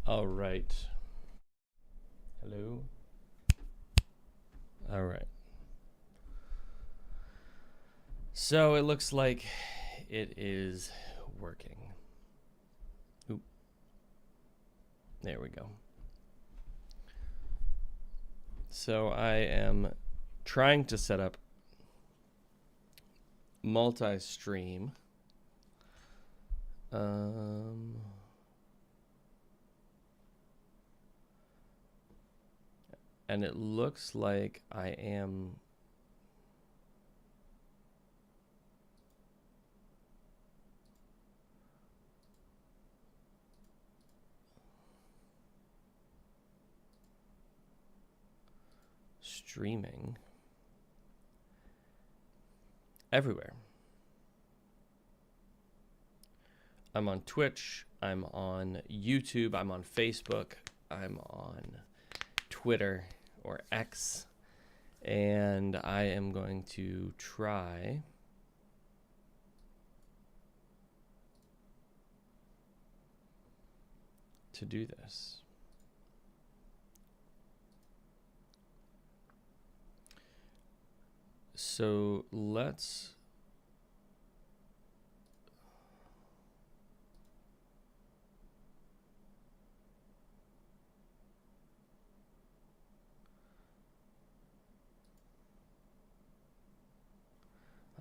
All right. Hello. All right. So it looks like it is working. Oop. There we go. So I am trying to set up multi-stream. And it looks like I am streaming everywhere. I'm on Twitch, I'm on YouTube, I'm on Facebook, I'm on Twitter or X, and I am going to try to do this. So let's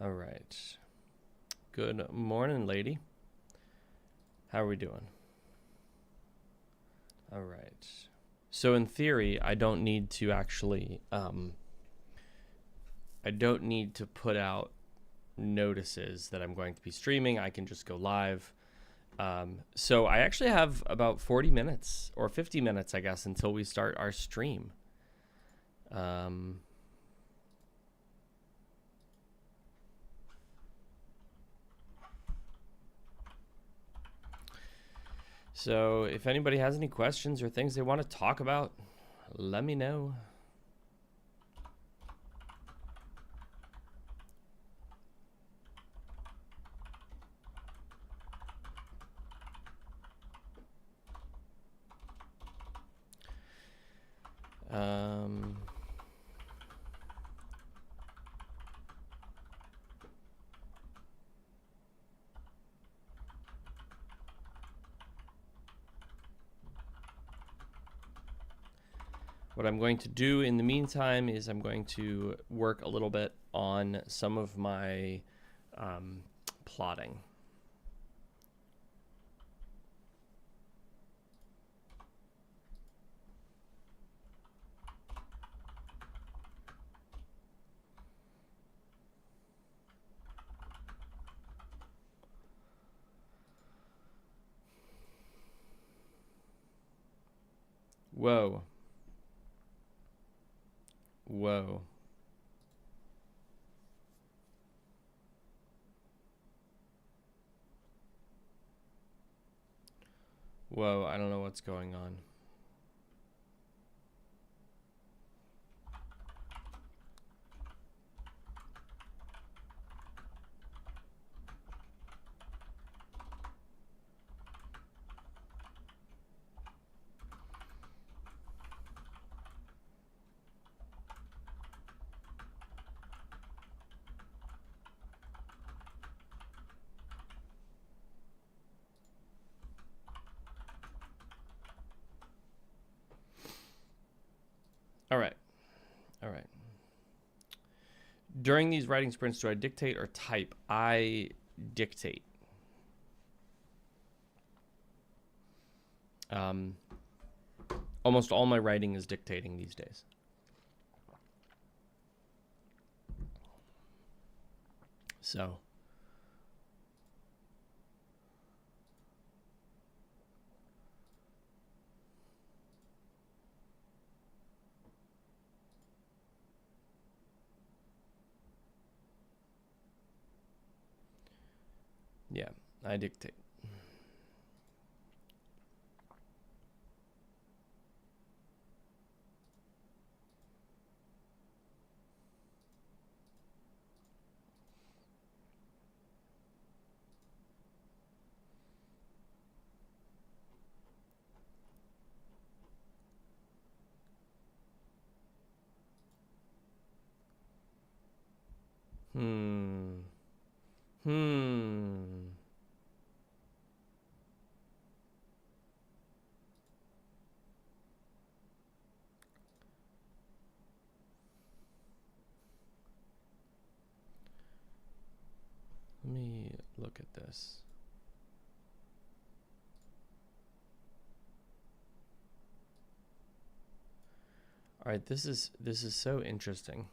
all right. Good morning, lady. How are we doing? All right. So in theory, I don't need to actually I don't need to put out notices that I'm going to be streaming. I can just go live. So I actually have about 40 minutes or 50 minutes, I guess, until we start our stream. So if anybody has any questions or things they want to talk about, let me know. What I'm going to do in the meantime is I'm going to work a little bit on some of my plotting. Whoa. Whoa. Whoa, I don't know what's going on. All right. All right. During these writing sprints, do I dictate or type? I dictate. Almost all my writing is dictating these days. So yeah, I dictate. Hmm. Hmm. Let me look at this. All right, this is so interesting.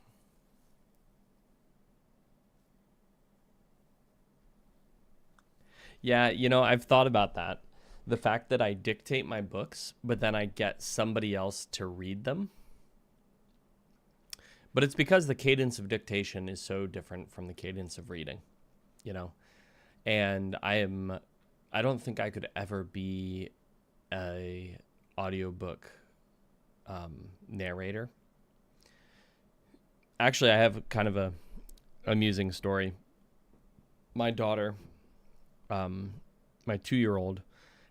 Yeah, I've thought about that. The fact that I dictate my books, but then I get somebody else to read them. But it's because the cadence of dictation is so different from the cadence of reading, you know. And I don't think I could ever be a audiobook narrator. Actually, I have kind of a amusing story. My daughter, my 2-year-old,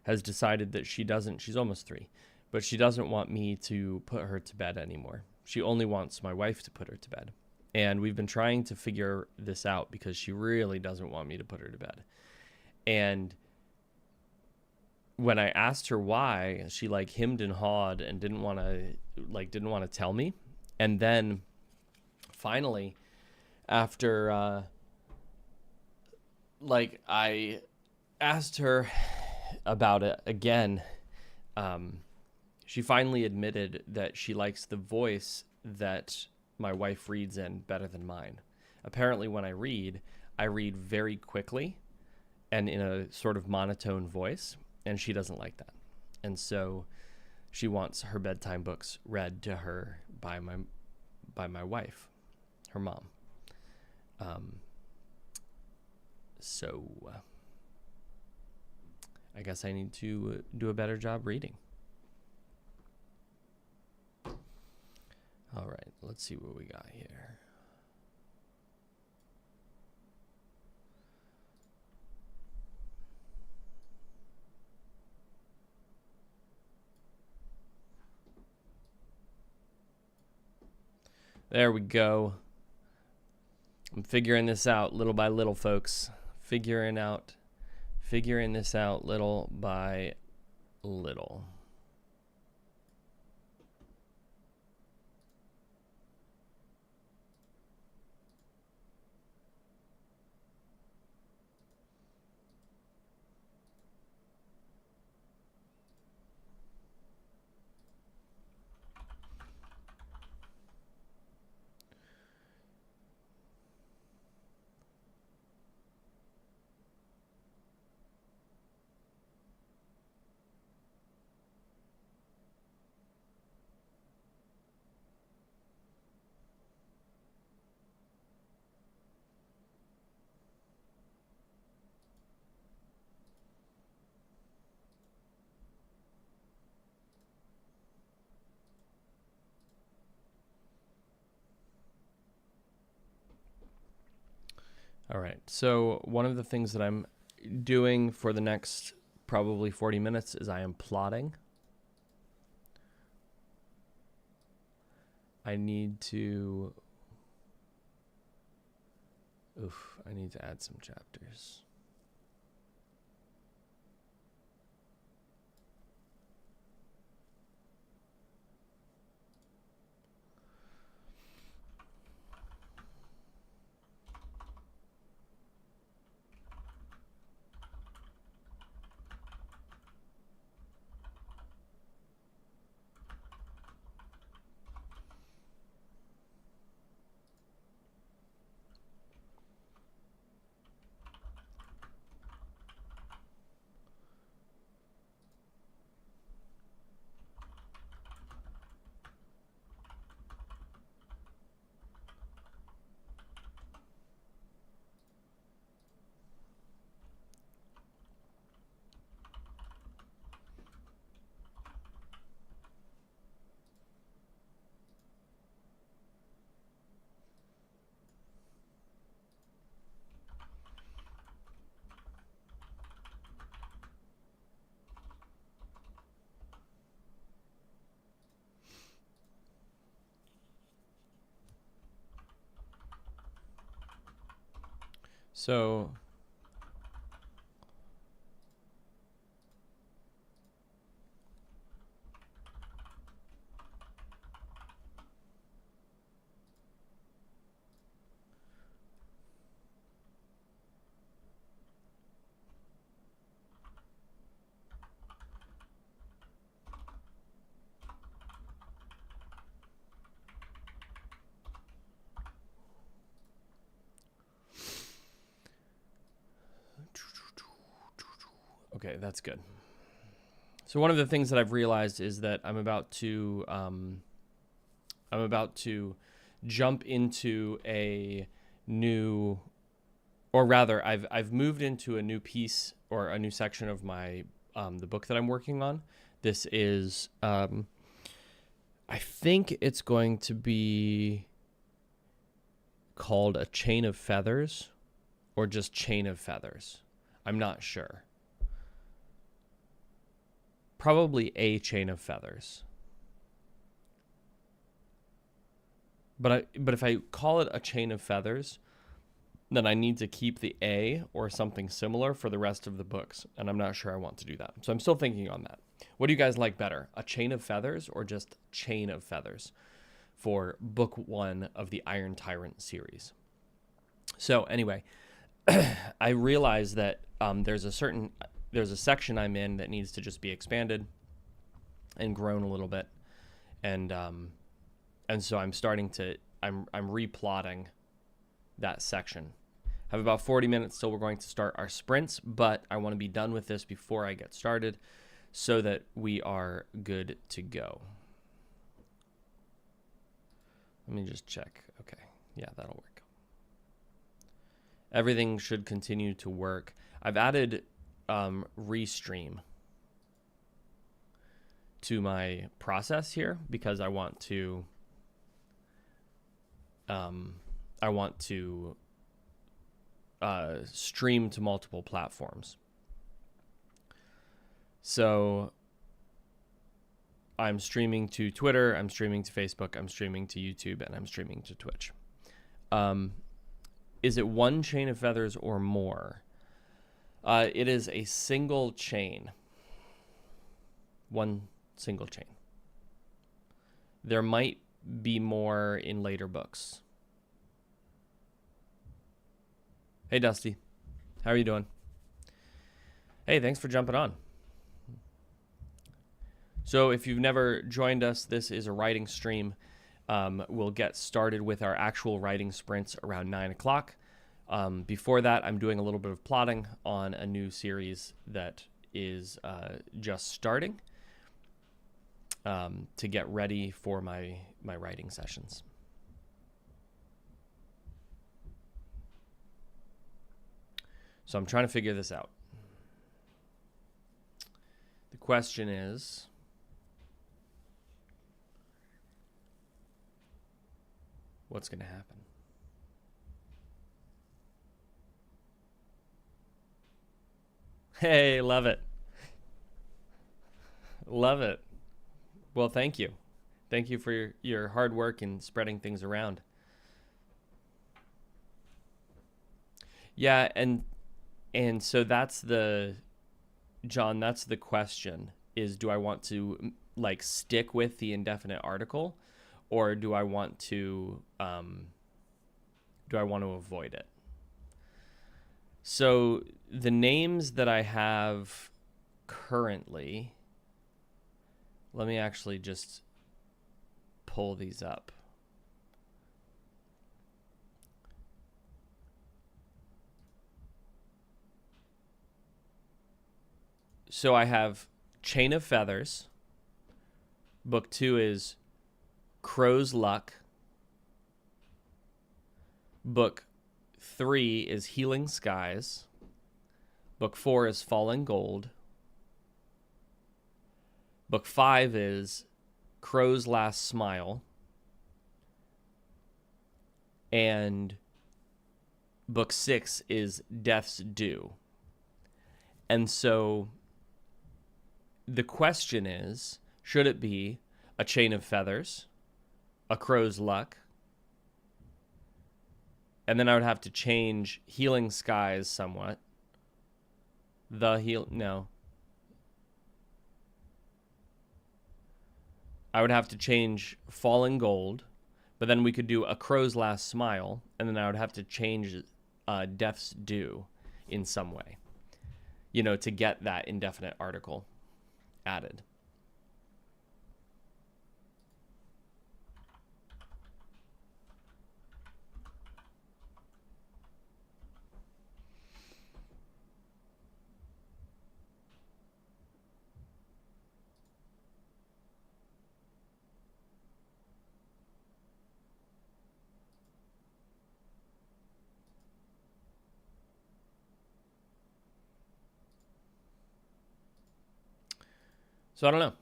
has decided that she's almost 3, but she doesn't want me to put her to bed anymore. She only wants my wife to put her to bed. And we've been trying to figure this out because she really doesn't want me to put her to bed. And when I asked her why, she like hemmed and hawed and didn't want to tell me. And then finally, after I asked her about it again, she finally admitted that she likes the voice that my wife reads in better than mine. Apparently, when I read very quickly and in a sort of monotone voice, and she doesn't like that. And so she wants her bedtime books read to her by my wife, her mom. So I guess I need to do a better job reading. All right, let's see what we got here. There we go. I'm figuring this out little by little, folks. Figuring this out little by little. All right. So one of the things that I'm doing for the next probably 40 minutes is I am plotting. I need to add some chapters. So okay, that's good. So one of the things that I've realized is that I'm about to jump into a new, or rather, I've moved into a new piece or a new section of my the book that I'm working on. This is I think it's going to be called A Chain of Feathers, or just Chain of Feathers. I'm not sure. Probably A Chain of Feathers. But if I call it A Chain of Feathers, then I need to keep the A or something similar for the rest of the books, and I'm not sure I want to do that. So I'm still thinking on that. What do you guys like better, A Chain of Feathers or just Chain of Feathers for book 1 of the Iron Tyrant series? So anyway, I realize that there's a section I'm in that needs to just be expanded and grown a little bit, and so I'm replotting that section. I have about 40 minutes till we're going to start our sprints, but I want to be done with this before I get started so that we are good to go. Let me just check. Okay, yeah, that'll work. Everything should continue to work. I've added Restream to my process here because I want to stream to multiple platforms. So I'm streaming to Twitter, I'm streaming to Facebook, I'm streaming to YouTube, and I'm streaming to Twitch. Is it one chain of feathers or more? It is a single chain. One single chain. There might be more in later books. Hey, Dusty. How are you doing? Hey, thanks for jumping on. So if you've never joined us, this is a writing stream. We'll get started with our actual writing sprints around 9 o'clock. Before that, I'm doing a little bit of plotting on a new series that is just starting to get ready for my writing sessions. So I'm trying to figure this out. The question is, what's going to happen? Hey, love it. Love it. Well, thank you. Thank you for your hard work in spreading things around. Yeah, and so that's John, that's the question, is do I want to like stick with the indefinite article, or do I want to avoid it? So the names that I have currently, let me actually just pull these up. So I have Chain of Feathers. Book 2 is Crow's Luck. Book 3 is Healing Skies. Book 4 is Falling Gold. Book 5 is Crow's Last Smile. And book 6 is Death's Due. And so the question is, should it be A Chain of Feathers, A Crow's Luck, And then I would have to change Healing Skies somewhat. No. I would have to change Falling Gold, but then we could do A Crow's Last Smile, and then I would have to change Death's Due in some way, you know, to get that indefinite article added. So I don't know.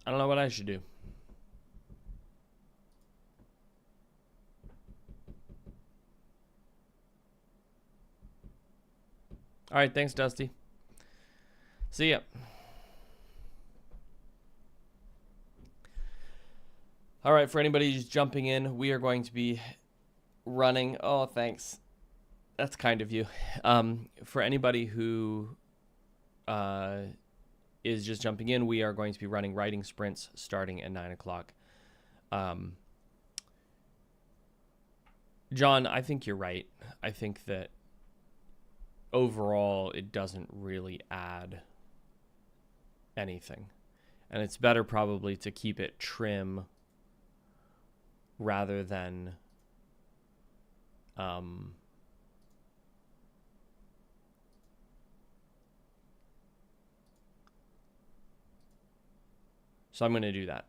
I don't know what I should do. All right, thanks, Dusty. See ya. All right, for anybody who's jumping in, we are going to be running. Oh, thanks. That's kind of you. For anybody who is just jumping in, we are going to be running writing sprints starting at 9 o'clock. John, I think you're right. I think that overall it doesn't really add anything. And it's better probably to keep it trim rather than so I'm going to do that.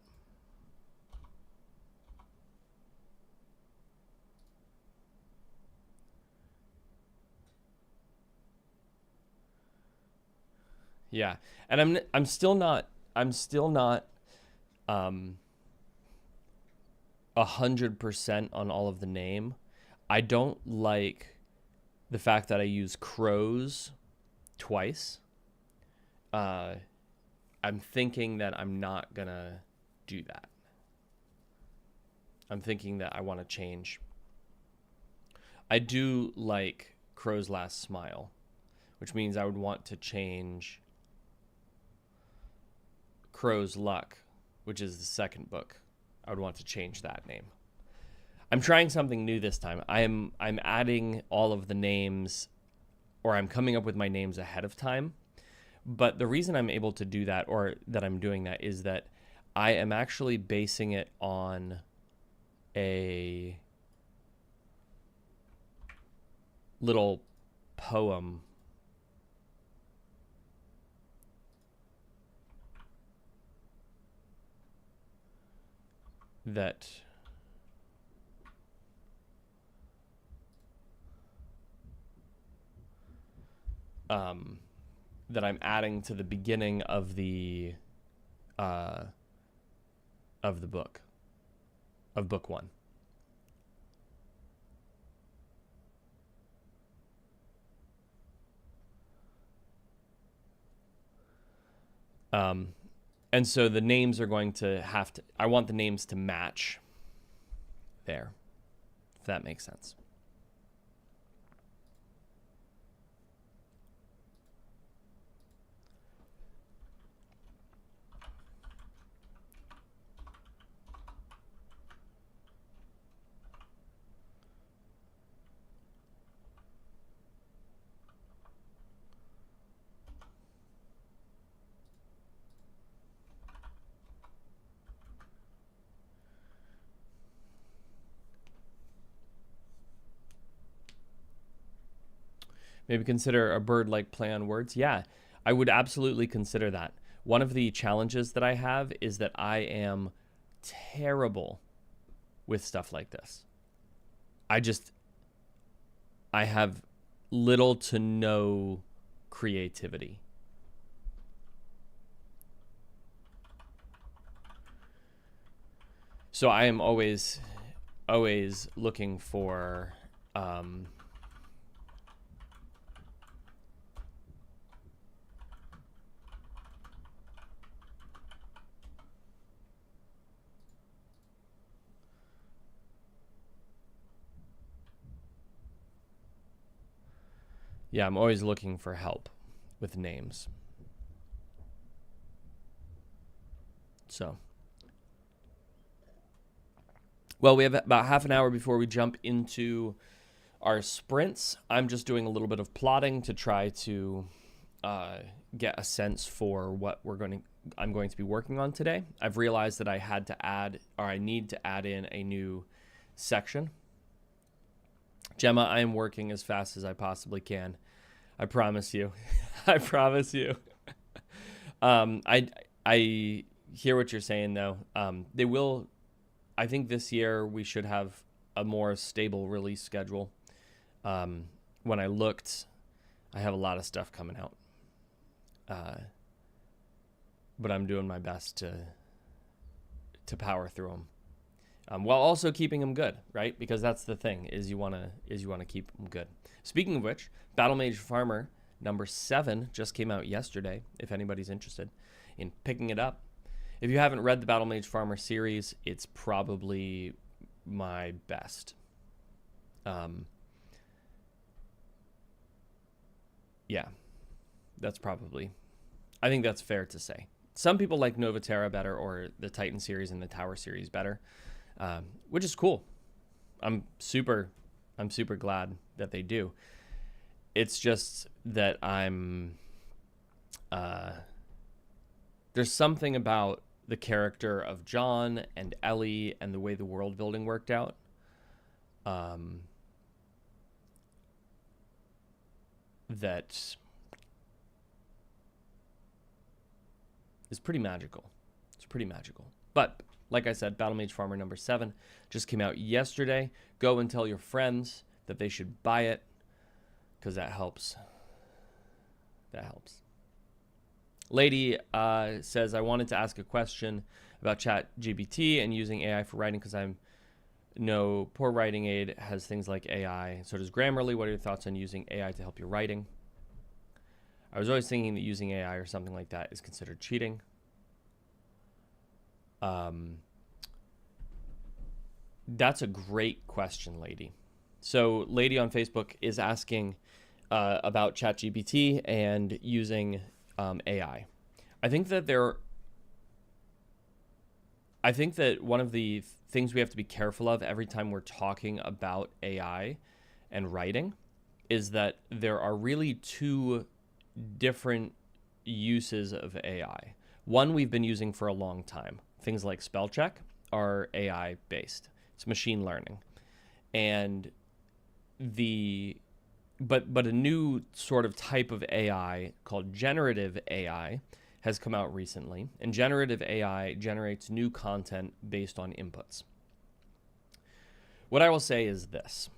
Yeah. And I'm still not 100% on all of the name. I don't like the fact that I use crows twice. I'm thinking that I'm not gonna do that. I'm thinking that I want to change. I do like Crow's Last Smile, which means I would want to change Crow's Luck, which is the second book. I would want to change that name. I'm trying something new this time. I'm adding all of the names, or I'm coming up with my names ahead of time. But the reason I'm able to do that, or that I'm doing that, is that I am actually basing it on a little poem that that I'm adding to the beginning of the book, of book one. And so the names are going to have to, I want the names to match there, if that makes sense. Maybe consider a bird-like play on words. Yeah, I would absolutely consider that. One of the challenges that I have is that I am terrible with stuff like this. I have little to no creativity. So I am always looking for Yeah, I'm always looking for help with names. So, well, we have about half an hour before we jump into our sprints. I'm just doing a little bit of plotting to try to get a sense for what I'm going to be working on today. I've realized that I need to add in a new section. Gemma, I am working as fast as I possibly can. I promise you. I promise you. I hear what you're saying though. They will. I think this year we should have a more stable release schedule. When I looked, I have a lot of stuff coming out. But I'm doing my best to power through them, while also keeping them good, right? Because that's the thing is you want to keep them good. Speaking of which, Battle Mage Farmer number 7 just came out yesterday. If anybody's interested in picking it up, if you haven't read the Battle Mage Farmer series, it's probably my best. Yeah, I think that's fair to say. Some people like Nova Terra better, or the Titan series and the Tower series better, which is cool. I'm super glad that they do. It's just that there's something about the character of John and Ellie and the way the world building worked out. That is pretty magical. It's pretty magical. But like I said, Battle Mage Farmer number 7 just came out yesterday. Go and tell your friends that they should buy it, because that helps. That helps. Lady says, I wanted to ask a question about ChatGPT and using AI for writing, because I know Poor Writing Aid has things like AI. So does Grammarly. What are your thoughts on using AI to help your writing? I was always thinking that using AI or something like that is considered cheating. That's a great question, Lady. So Lady on Facebook is asking about ChatGPT and using AI. I think that one of the things we have to be careful of every time we're talking about AI and writing is that there are really two different uses of AI. One we've been using for a long time. Things like spell check are AI based. It's machine learning. And but a new sort of type of AI called generative AI has come out recently, and generative AI generates new content based on inputs. What I will say is this: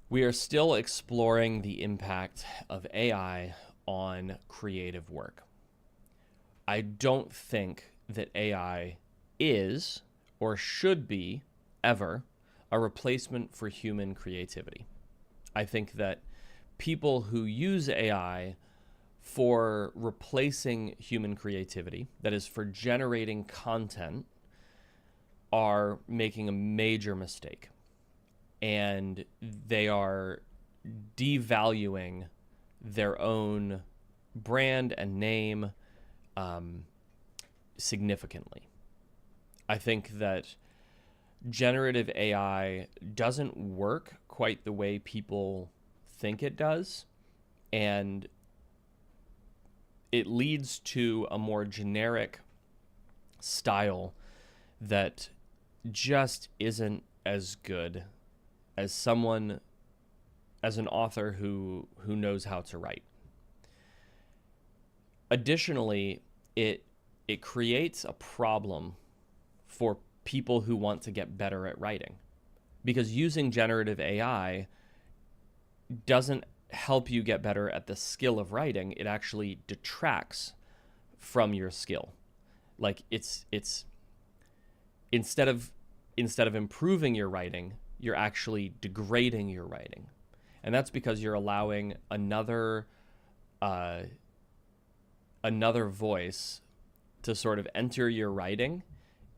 we are still exploring the impact of AI on creative work. I don't think that AI is or should be ever a replacement for human creativity. I think that people who use AI for replacing human creativity, that is, for generating content, are making a major mistake. And they are devaluing their own brand and name significantly. I think that generative AI doesn't work quite the way people think it does, and it leads to a more generic style that just isn't as good as an author who knows how to write. Additionally, it creates a problem for people who want to get better at writing, because using generative AI doesn't help you get better at the skill of writing. It actually detracts from your skill. Like it's instead of improving your writing, you're actually degrading your writing. And that's because you're allowing another voice to sort of enter your writing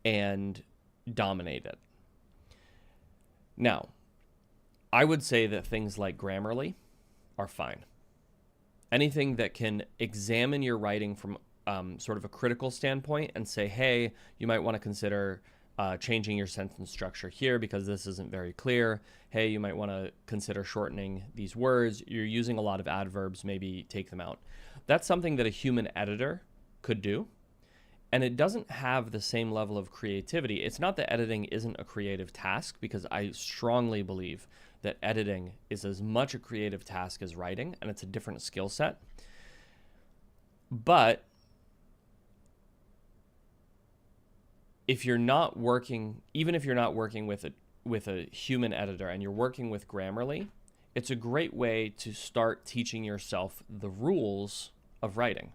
and dominate it. Now, I would say that things like Grammarly are fine. Anything that can examine your writing from sort of a critical standpoint and say, hey, you might want to consider changing your sentence structure here because this isn't very clear. Hey, you might want to consider shortening these words. You're using a lot of adverbs, maybe take them out. That's something that a human editor could do. And it doesn't have the same level of creativity. It's not that editing isn't a creative task, because I strongly believe that editing is as much a creative task as writing, and it's a different skill set. But if you're not working, even if you're not working with a human editor and you're working with Grammarly, it's a great way to start teaching yourself the rules of writing,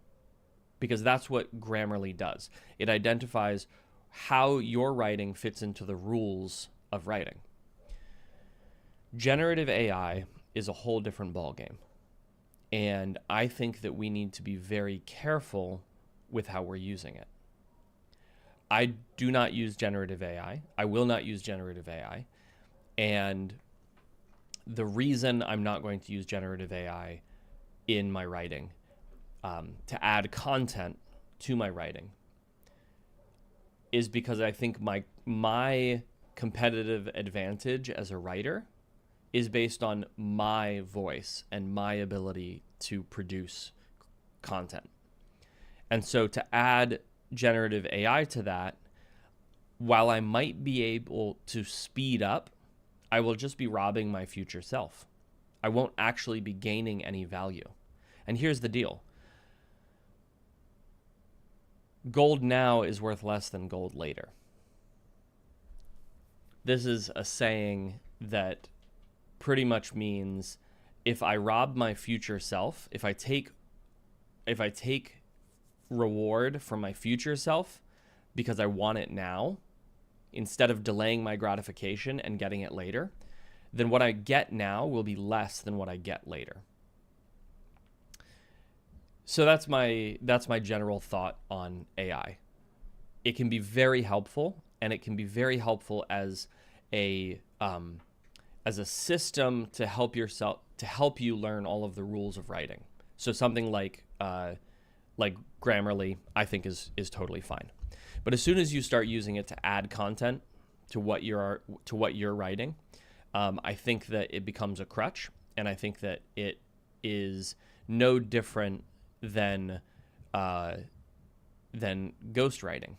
because that's what Grammarly does. It identifies how your writing fits into the rules of writing. Generative AI is a whole different ballgame. And I think that we need to be very careful with how we're using it. I do not use generative AI. I will not use generative AI. And the reason I'm not going to use generative AI in my writing to add content to my writing is because I think my competitive advantage as a writer is based on my voice and my ability to produce content. And so to add generative AI to that, while I might be able to speed up, I will just be robbing my future self. I won't actually be gaining any value. And here's the deal. Gold now is worth less than gold later. This is a saying that pretty much means if I rob my future self, if I take reward from my future self because I want it now, instead of delaying my gratification and getting it later, then what I get now will be less than what I get later. So that's my general thought on AI. It can be very helpful, and it can be very helpful as a system to help you learn all of the rules of writing. So something like Grammarly, I think is totally fine. But as soon as you start using it to add content to what you're writing, I think that it becomes a crutch, and I think that it is no different than ghostwriting.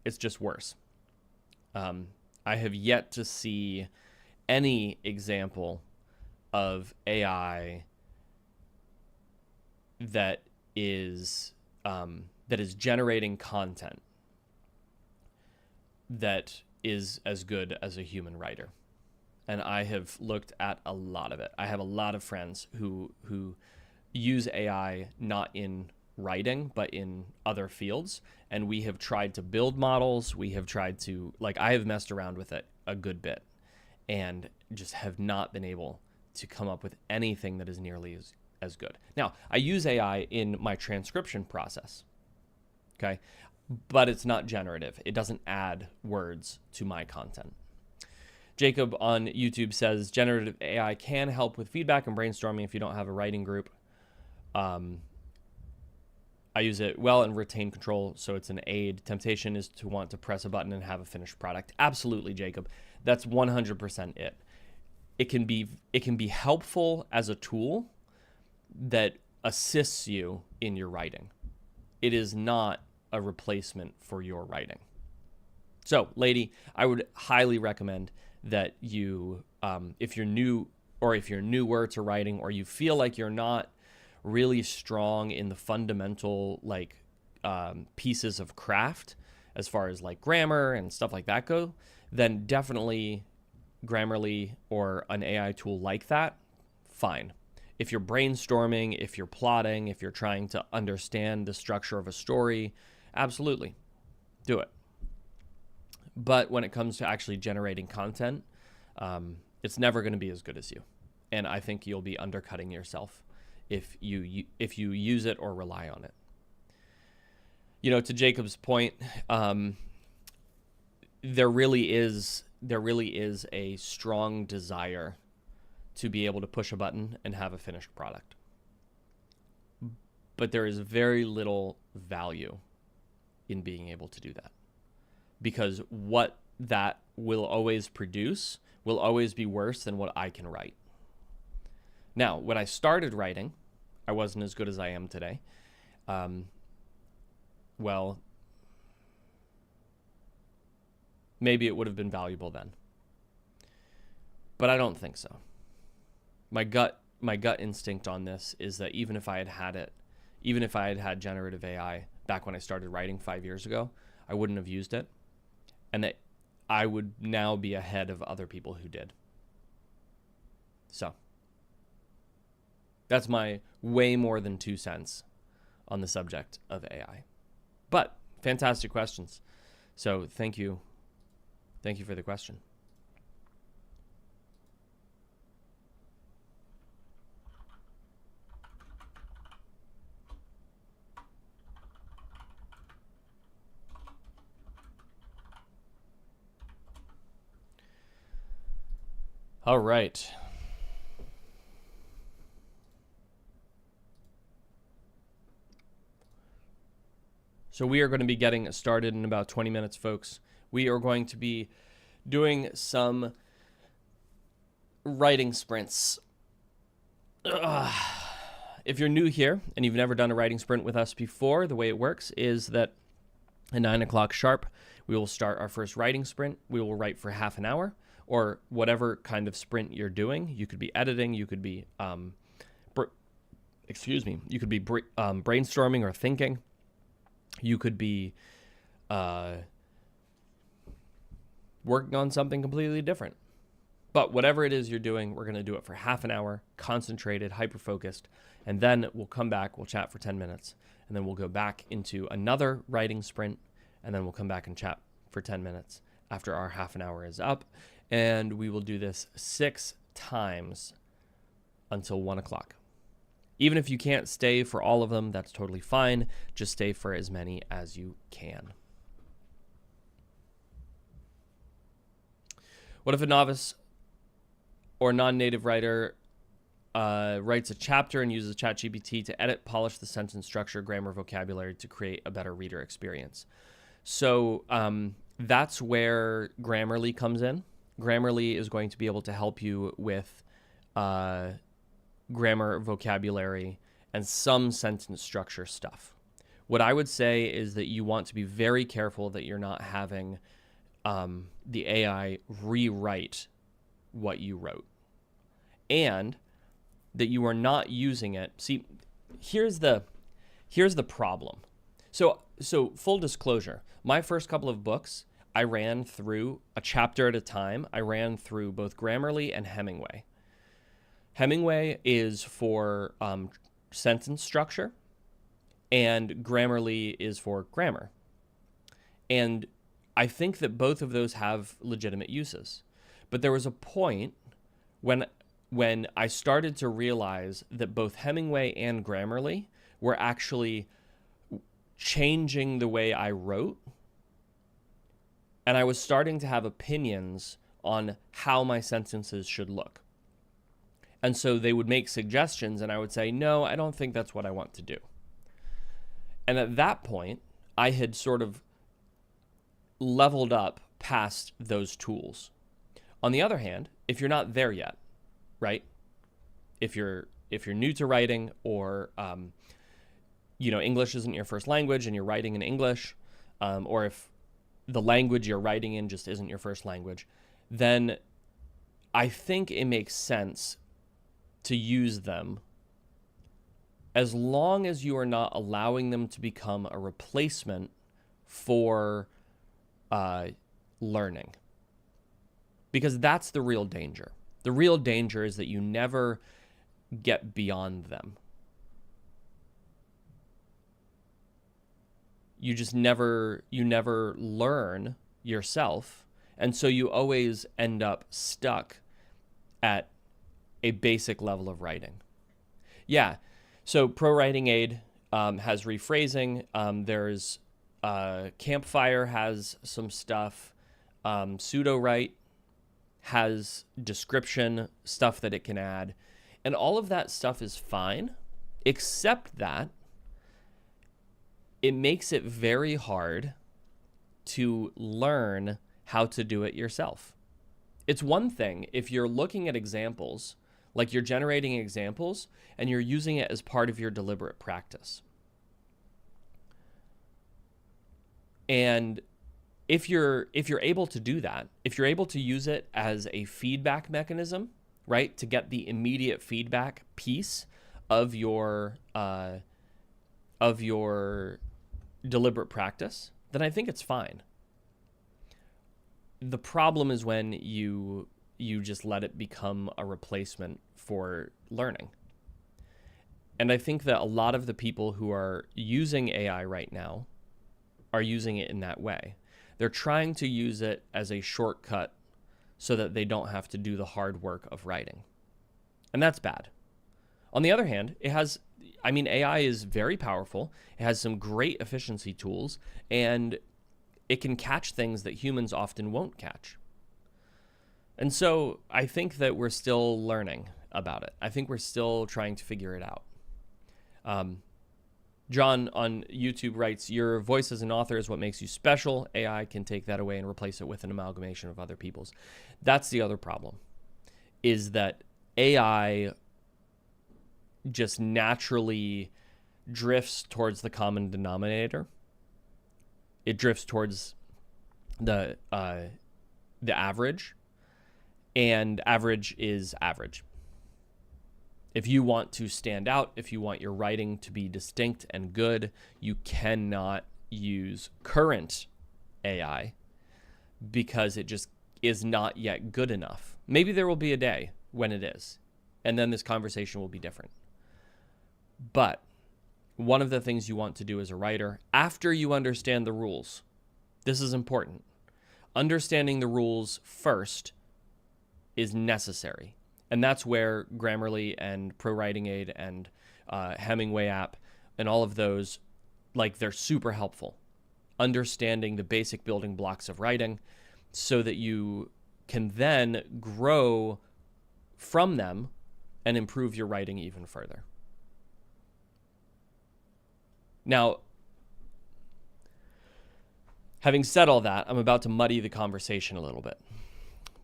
It's just worse. I have yet to see any example of AI that is generating content that is as good as a human writer. And I have looked at a lot of it. I have a lot of friends who use AI not in writing, but in other fields. And we have tried to build models. We have tried to, I have messed around with it a good bit and just have not been able to come up with anything that is nearly as good. Now, I use AI in my transcription process, okay? But it's not generative. It doesn't add words to my content. Jacob on YouTube says, generative AI can help with feedback and brainstorming if you don't have a writing group. I use it well and retain control, so it's an aid. Temptation is to want to press a button and have a finished product. Absolutely, Jacob. That's 100% it. It can be helpful as a tool that assists you in your writing. It is not a replacement for your writing. So, lady, I would highly recommend that you, if you're new or if you're newer to writing, or you feel like you're not really strong in the fundamental pieces of craft as far as grammar and stuff like that go, then definitely Grammarly or an AI tool like that, fine. If you're brainstorming, if you're plotting, if you're trying to understand the structure of a story, absolutely, do it. But when it comes to actually generating content, it's never going to be as good as you. And I think you'll be undercutting yourself if you use it or rely on it. To Jacob's point, there really is a strong desire to be able to push a button and have a finished product. But there is very little value in being able to do that, because what that will always produce will always be worse than what I can write. Now, when I started writing, I wasn't as good as I am today. Well, maybe it would have been valuable then, but I don't think so. My gut instinct on this is that even if I had had generative AI back when I started writing 5 years ago, I wouldn't have used it, and that I would now be ahead of other people who did. So that's my way more than 2 cents on the subject of AI. But fantastic questions. So thank you. Thank you for the question. All right. So we are going to be getting started in about 20 minutes, folks. We are going to be doing some writing sprints. If you're new here and you've never done a writing sprint with us before, the way it works is that at 9 o'clock sharp, we will start our first writing sprint. We will write for half an hour, or whatever kind of sprint you're doing. You could be editing, you could be, you could be brainstorming or thinking. You could be working on something completely different. But whatever it is you're doing, we're going to do it for half an hour, concentrated, hyper-focused, and then we'll come back, we'll chat for 10 minutes, and then we'll go back into another writing sprint, and then we'll come back and chat for 10 minutes after our half an hour is up, and we will do this 6 times until 1 o'clock. Even if you can't stay for all of them, that's totally fine. Just stay for as many as you can. What if a novice or non-native writer writes a chapter and uses ChatGPT to edit, polish the sentence structure, grammar, vocabulary to create a better reader experience? So that's where Grammarly comes in. Grammarly is going to be able to help you with grammar, vocabulary, and some sentence structure stuff. What I would say is that you want to be very careful that you're not having the AI rewrite what you wrote, and that you are not using it. See, here's the problem. So full disclosure, my first couple of books, I ran through a chapter at a time. I ran through both Grammarly and Hemingway. Hemingway is for sentence structure, and Grammarly is for grammar. And I think that both of those have legitimate uses. But there was a point when I started to realize that both Hemingway and Grammarly were actually changing the way I wrote. And I was starting to have opinions on how my sentences should look. And so they would make suggestions, and I would say, no, I don't think that's what I want to do. And at that point, I had sort of leveled up past those tools. On the other hand, if you're not there yet, right? If you're new to writing, or English isn't your first language and you're writing in English, or if the language you're writing in just isn't your first language, then I think it makes sense to use them as long as you are not allowing them to become a replacement for learning. Because that's the real danger. The real danger is that you never get beyond them. You never learn yourself, and so you always end up stuck at a basic level of writing. Yeah, so Pro Writing Aid has rephrasing. There's Campfire has some stuff. Pseudo-Write has description, stuff that it can add, and all of that stuff is fine, except that it makes it very hard to learn how to do it yourself. It's one thing if you're looking at examples, like you're generating examples and you're using it as part of your deliberate practice. And if you're able to do that, if you're able to use it as a feedback mechanism, right, to get the immediate feedback piece of your deliberate practice, then I think it's fine. The problem is when you just let it become a replacement for learning. And I think that a lot of the people who are using AI right now are using it in that way. They're trying to use it as a shortcut so that they don't have to do the hard work of writing. And that's bad. On the other hand, AI is very powerful. It has some great efficiency tools, and it can catch things that humans often won't catch. And so I think that we're still learning about it. I think we're still trying to figure it out. John on YouTube writes, your voice as an author is what makes you special. AI can take that away and replace it with an amalgamation of other people's. That's the other problem, is that AI just naturally drifts towards the common denominator. It drifts towards the average, and average is average. If you want to stand out, if you want your writing to be distinct and good, you cannot use current AI because it just is not yet good enough. Maybe there will be a day when it is, and then this conversation will be different. But one of the things you want to do as a writer, after you understand the rules, this is important. Understanding the rules first is necessary. And that's where Grammarly and ProWritingAid and Hemingway app and all of those, like, they're super helpful. Understanding the basic building blocks of writing so that you can then grow from them and improve your writing even further. Now, having said all that, I'm about to muddy the conversation a little bit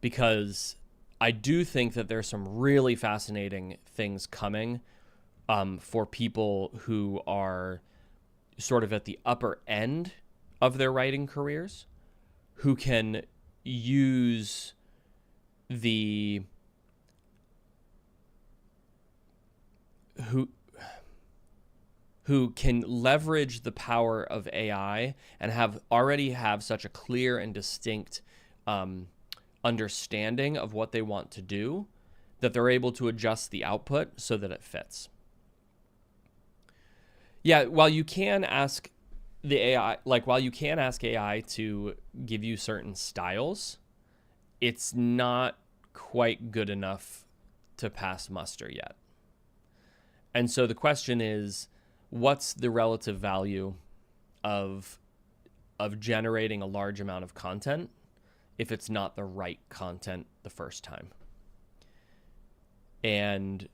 because I do think that there's some really fascinating things coming for people who are sort of at the upper end of their writing careers, who can use who can leverage the power of AI and already have such a clear and distinct understanding of what they want to do that they're able to adjust the output so that it fits. Yeah, while you can ask AI to give you certain styles, it's not quite good enough to pass muster yet. And so the question is, what's the relative value of generating a large amount of content if it's not the right content the first time? And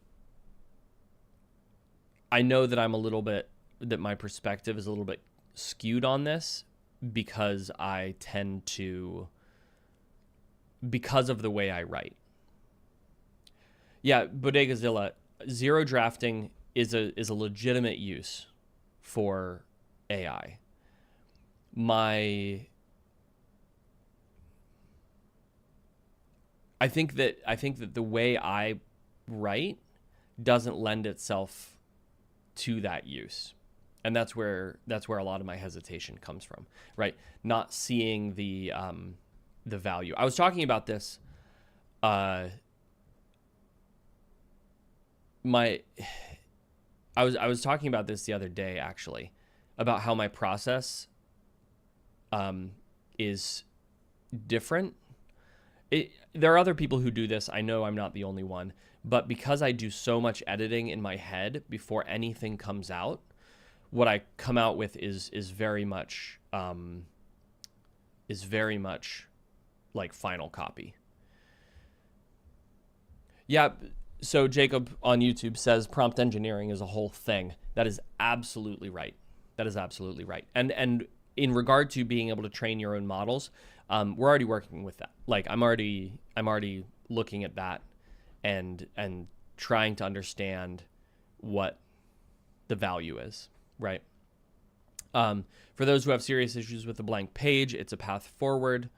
I know that that my perspective is a little bit skewed on this because because of the way I write. Yeah, Bodegazilla, zero drafting is a legitimate use for AI. I think that the way I write doesn't lend itself to that use. And that's where a lot of my hesitation comes from, right? Not seeing the value. I was talking about this I was talking about this the other day, actually, about how my process is different. There are other people who do this. I know I'm not the only one, but because I do so much editing in my head before anything comes out, what I come out with is very much like final copy. Yeah. So Jacob on YouTube says prompt engineering is a whole thing. That is absolutely right. That is absolutely right. And in regard to being able to train your own models, we're already working with that. Like I'm already looking at that and trying to understand what the value is, right? For those who have serious issues with the blank page, it's a path forward.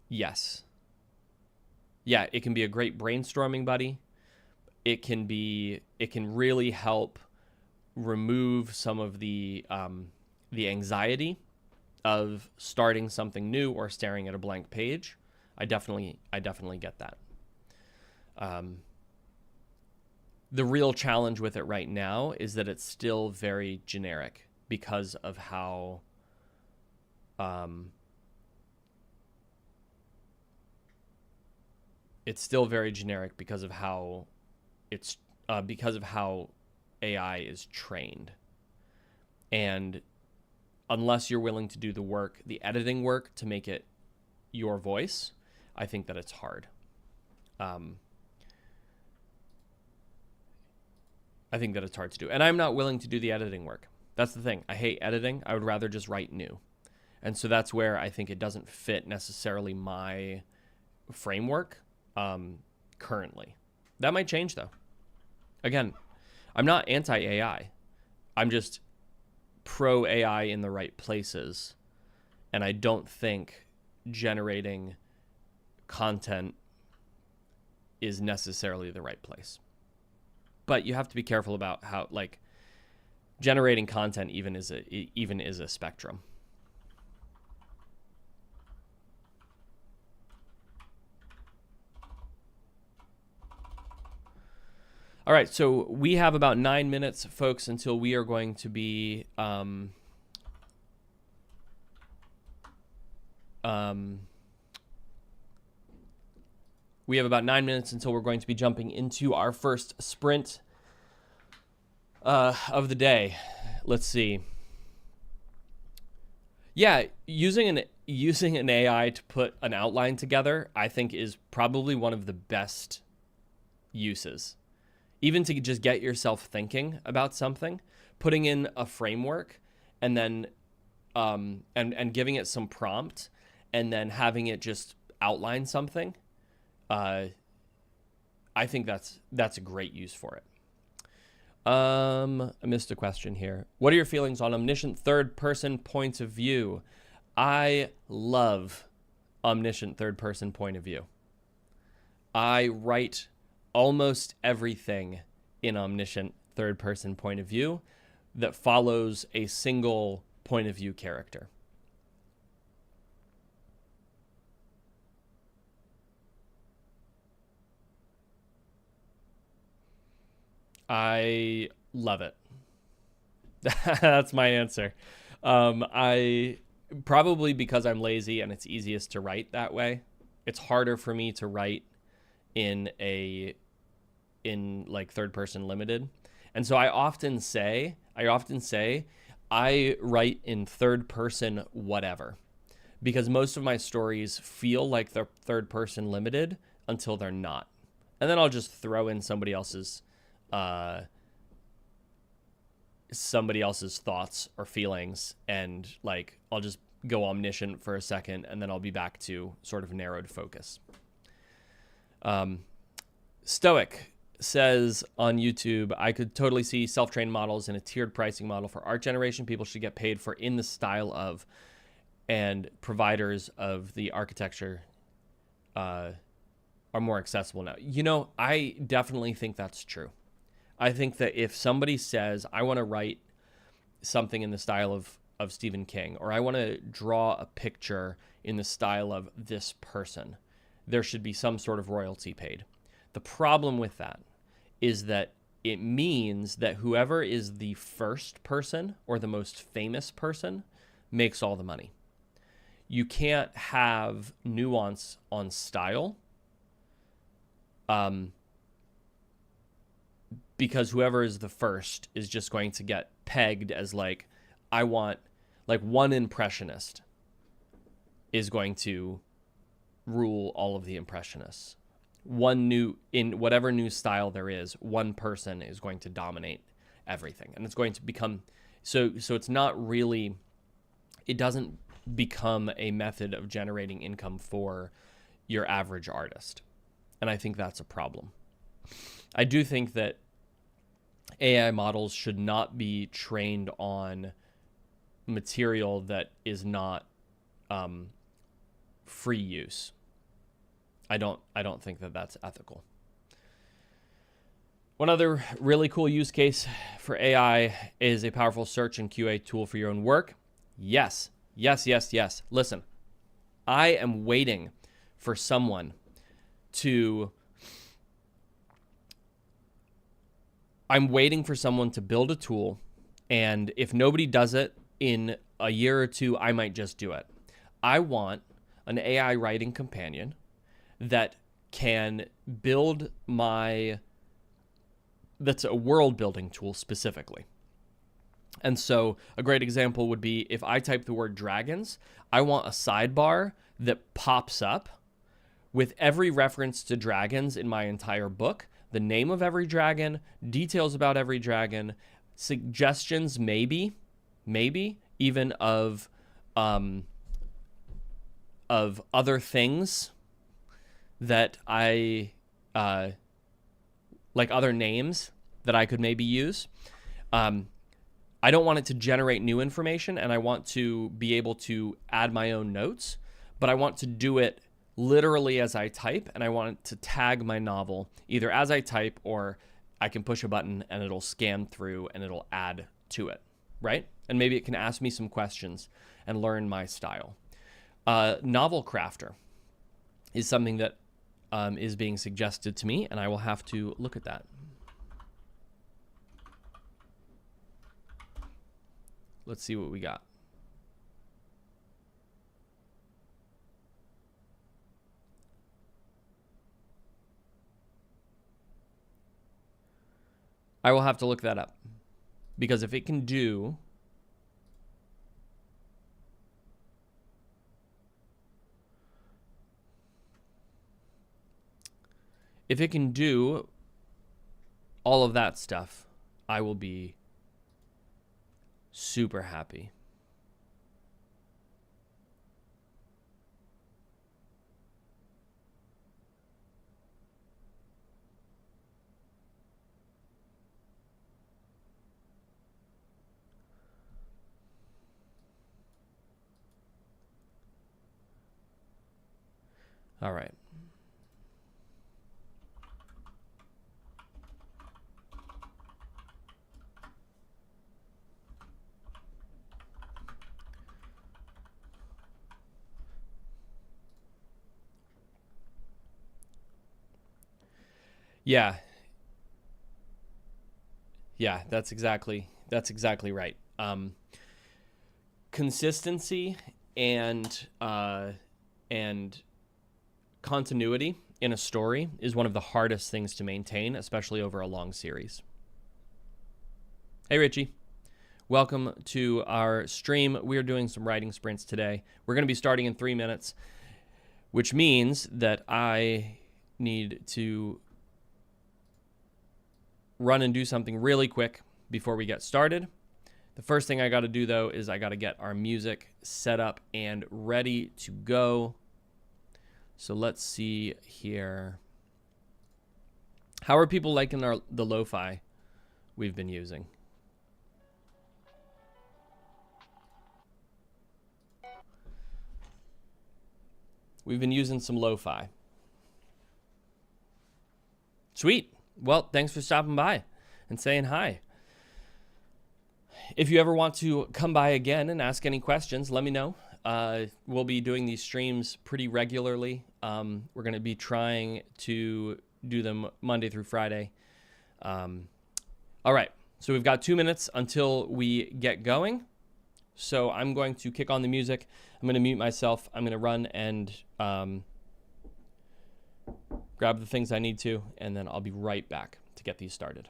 Yes. Yeah, it can be a great brainstorming buddy. It can really help remove some of the anxiety of starting something new or staring at a blank page. I definitely get that. The real challenge with it right now is that it's still very generic because of how it's still very generic because of how AI is trained. And unless you're willing to do the work, the editing work to make it your voice, I think that it's hard. I think that it's hard to do. And I'm not willing to do the editing work. That's the thing. I hate editing. I would rather just write new. And so that's where I think it doesn't fit necessarily my framework currently. That might change, though. Again, I'm not anti-AI. I'm just pro-AI in the right places. And I don't think generating content is necessarily the right place. But you have to be careful about how, like, generating content even is a spectrum. All right, so we have about 9 minutes, folks, until we are going to be we have about 9 minutes until we're going to be jumping into our first sprint of the day. Let's see. Yeah, using an AI to put an outline together, I think, is probably one of the best uses. Even to just get yourself thinking about something, putting in a framework, and then and giving it some prompt, and then having it just outline something. I think that's a great use for it. I missed a question here. What are your feelings on omniscient third-person points of view? I love omniscient third-person point of view. I write almost everything in omniscient third-person point of view that follows a single point of view character. I love it. That's my answer. I probably because I'm lazy and it's easiest to write that way. It's harder for me to write in like third person limited. And so I often say I write in third person whatever, because most of my stories feel like they're third person limited until they're not. And then I'll just throw in somebody else's thoughts or feelings, and like I'll just go omniscient for a second, and then I'll be back to sort of narrowed focus. Stoic says on YouTube, I could totally see self-trained models in a tiered pricing model for art generation. People should get paid for in the style of, and providers of the architecture are more accessible now. You know, I definitely think that's true. I think that if somebody says, I want to write something in the style of Stephen King, or I want to draw a picture in the style of this person, there should be some sort of royalty paid. The problem with that is that it means that whoever is the first person or the most famous person makes all the money. You can't have nuance on style, because whoever is the first is just going to get pegged as like, I want, like, one impressionist is going to rule all of the impressionists. in whatever new style there is, one person is going to dominate everything, and it's going to become so it's not really, it doesn't become a method of generating income for your average artist. And I think that's a problem. I do think that AI models should not be trained on material that is not free use. I don't think that that's ethical. One other really cool use case for AI is a powerful search and QA tool for your own work. Yes. Listen, I am waiting for someone to build a tool, and if nobody does it in a year or two, I might just do it. I want an AI writing companion that can build that's a world building tool specifically. And so a great example would be if I type the word dragons, I want a sidebar that pops up with every reference to dragons in my entire book, the name of every dragon, details about every dragon, suggestions maybe even of other things that I like, other names that I could maybe use. I don't want it to generate new information, and I want to be able to add my own notes, but I want to do it literally as I type, and I want it to tag my novel either as I type, or I can push a button and it'll scan through and it'll add to it, right? And maybe it can ask me some questions and learn my style. Novel Crafter is something that is being suggested to me, and I will have to look at that. Let's see what we got. I will have to look that up, because if it can do all of that stuff, I will be super happy. All right. Yeah, that's exactly right. Consistency and continuity in a story is one of the hardest things to maintain, especially over a long series. Hey, Richie. Welcome to our stream. We're doing some writing sprints today. We're going to be starting in 3 minutes, which means that I need to run and do something really quick before we get started. The first thing I got to do, though, is I got to get our music set up and ready to go. So let's see here. How are people liking the lo-fi we've been using? We've been using some lo-fi. Sweet. Well, thanks for stopping by and saying hi. If you ever want to come by again and ask any questions, let me know. We'll be doing these streams pretty regularly. We're going to be trying to do them Monday through Friday. All right. So we've got 2 minutes until we get going. So I'm going to kick on the music. I'm going to mute myself. I'm going to run and grab the things I need to, and then I'll be right back to get these started.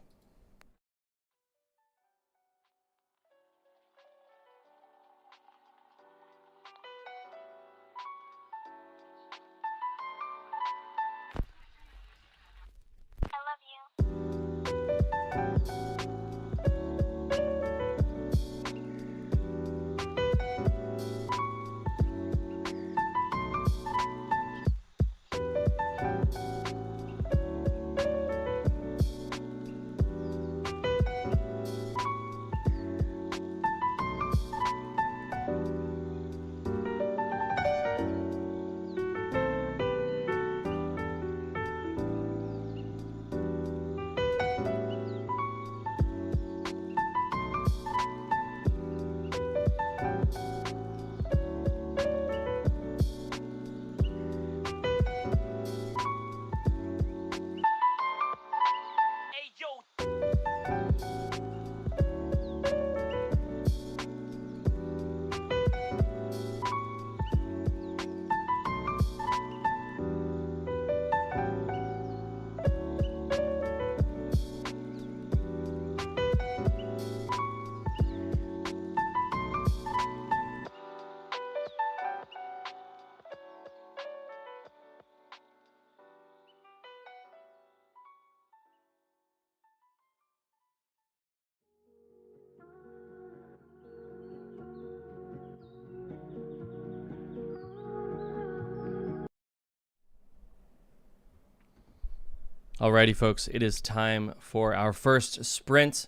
Alrighty, folks, it is time for our first sprint.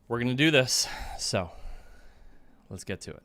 We're going to do this, so let's get to it.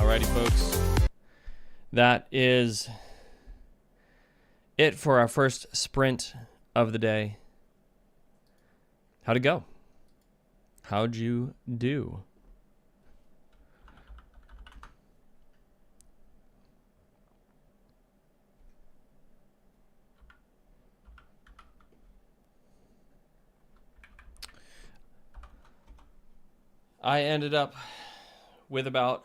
Alrighty, folks. That is it for our first sprint of the day. How'd it go? How'd you do? I ended up with about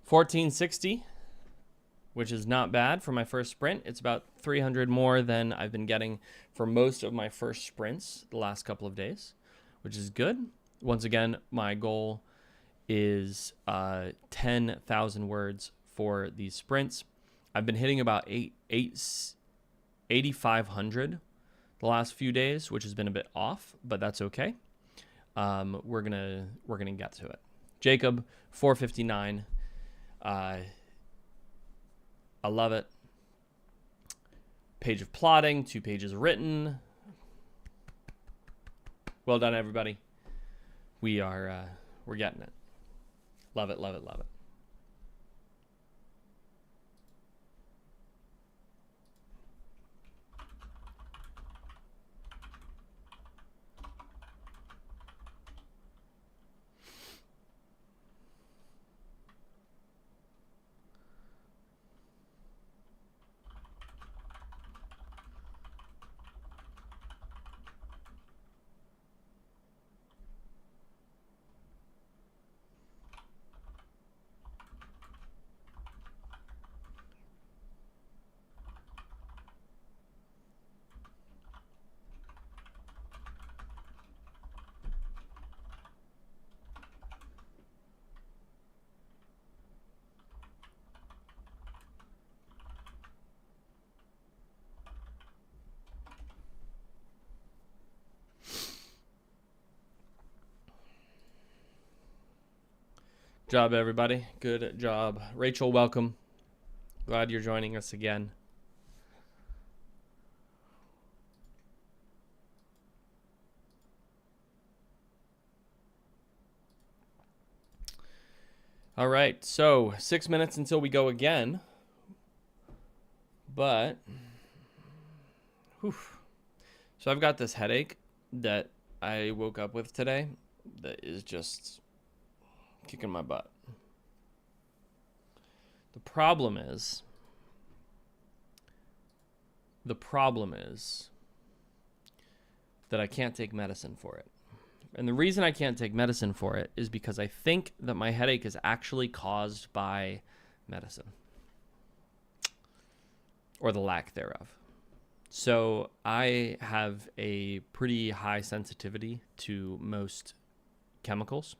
1460, which is not bad for my first sprint. It's about 300 more than I've been getting for most of my first sprints the last couple of days, which is good. Once again, my goal is 10,000 words for these sprints. I've been hitting about 8,500 the last few days, which has been a bit off, but that's okay. We're gonna get to it. Jacob, 459. I love it. Page of plotting, 2 pages written. Well done, everybody. We're getting it. Love it, love it, love it. Job, everybody. Good job. Rachel, welcome. Glad you're joining us again. All right, so 6 minutes until we go again. But, whew. So I've got this headache that I woke up with today that is just kicking my butt. The problem is that I can't take medicine for it. And the reason I can't take medicine for it is because I think that my headache is actually caused by medicine, or the lack thereof. So I have a pretty high sensitivity to most chemicals.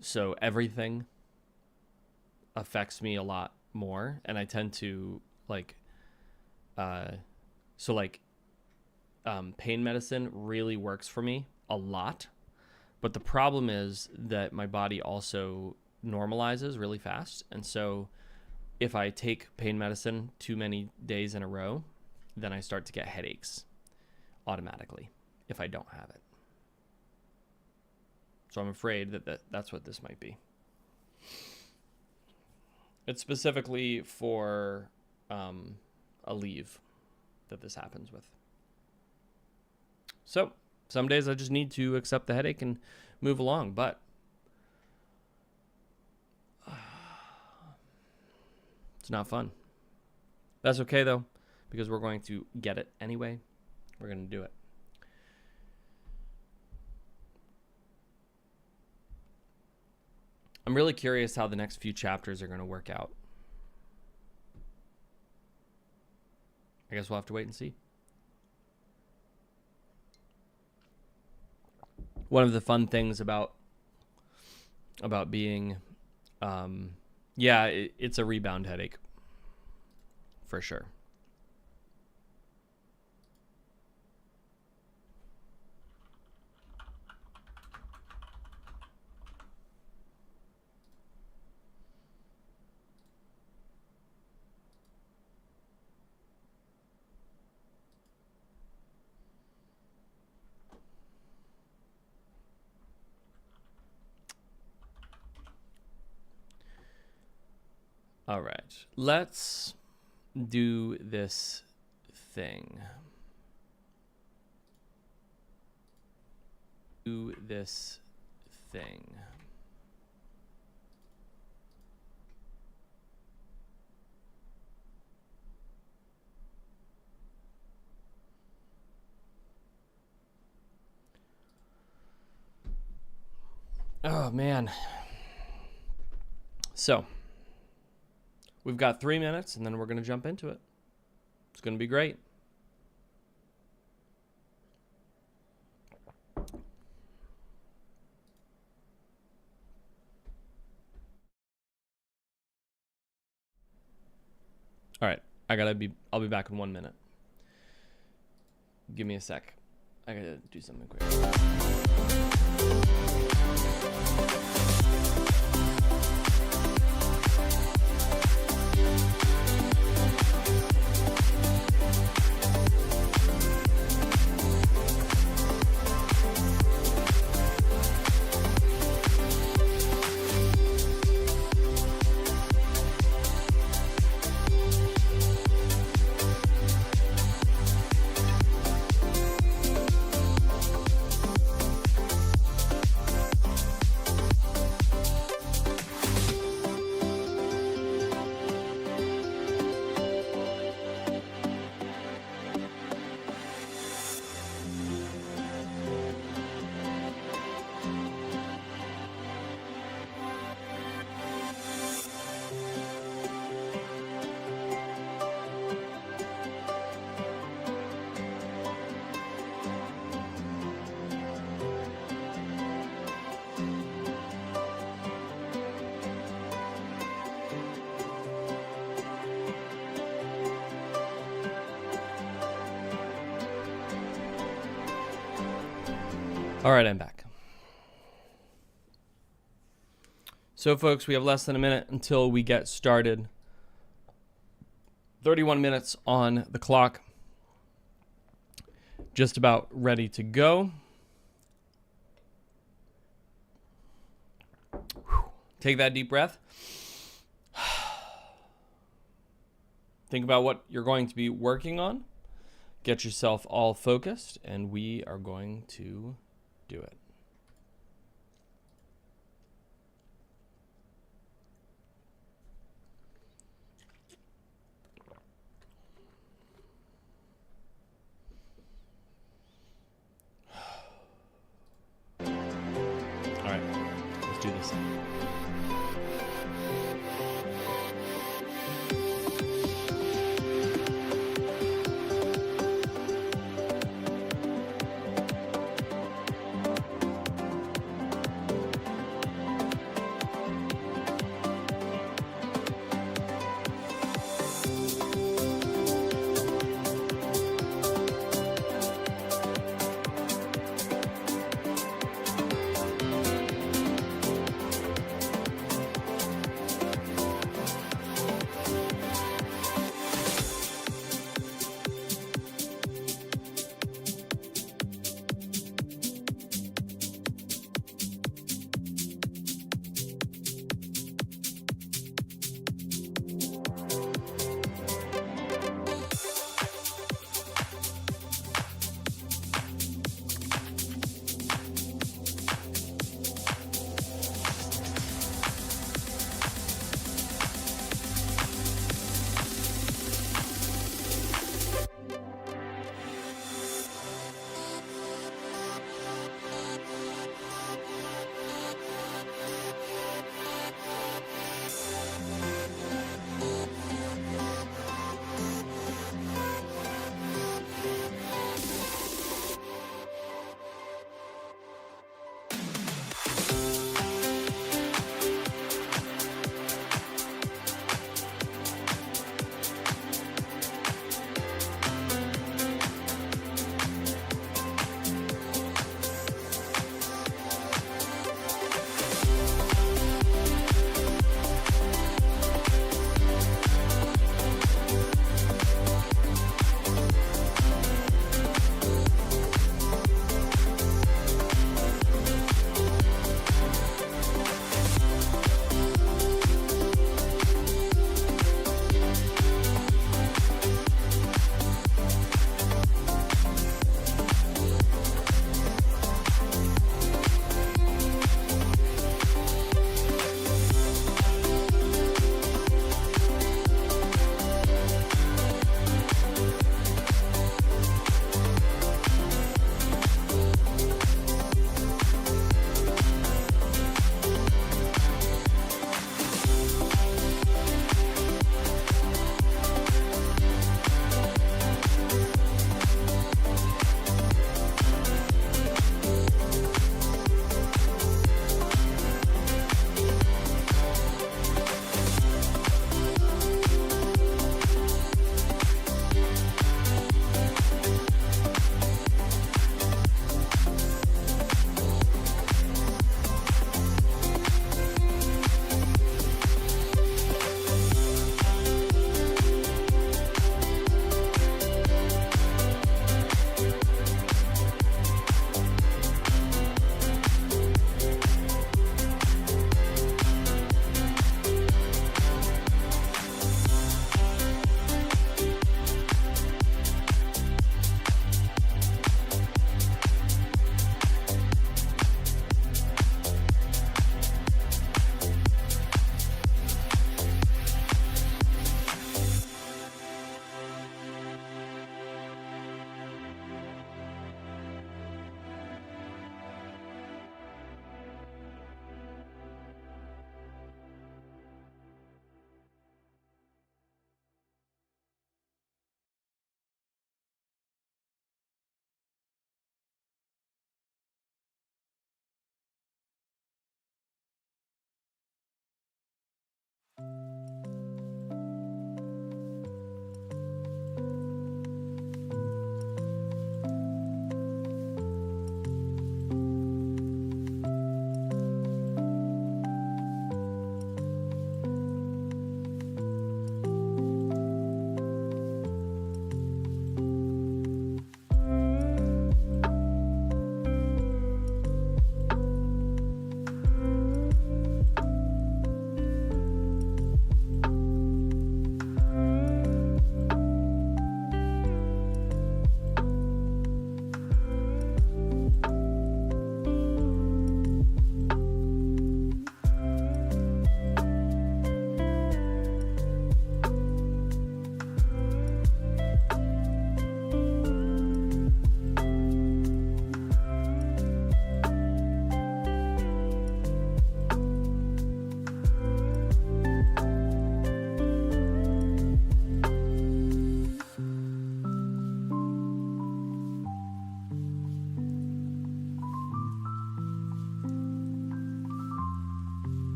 So everything affects me a lot more, and I tend to pain medicine really works for me a lot. But the problem is that my body also normalizes really fast. And so if I take pain medicine too many days in a row, then I start to get headaches automatically if I don't have it. So I'm afraid that that's what this might be. It's specifically for a leave that this happens with. So some days I just need to accept the headache and move along, but it's not fun. That's okay, though, because we're going to get it anyway. We're going to do it. I'm really curious how the next few chapters are going to work out. I guess we'll have to wait and see. One of the fun things about being, it's a rebound headache, for sure. All right, let's do this thing. Oh, man. So, we've got 3 minutes, and then we're going to jump into it. It's going to be great. All right, I'll be back in 1 minute. Give me a sec. I gotta do something quick. All right, I'm back. So, folks, we have less than a minute until we get started. 31 minutes on the clock. Just about ready to go. Take that deep breath. Think about what you're going to be working on. Get yourself all focused, and we are going to do it. All right, let's do this.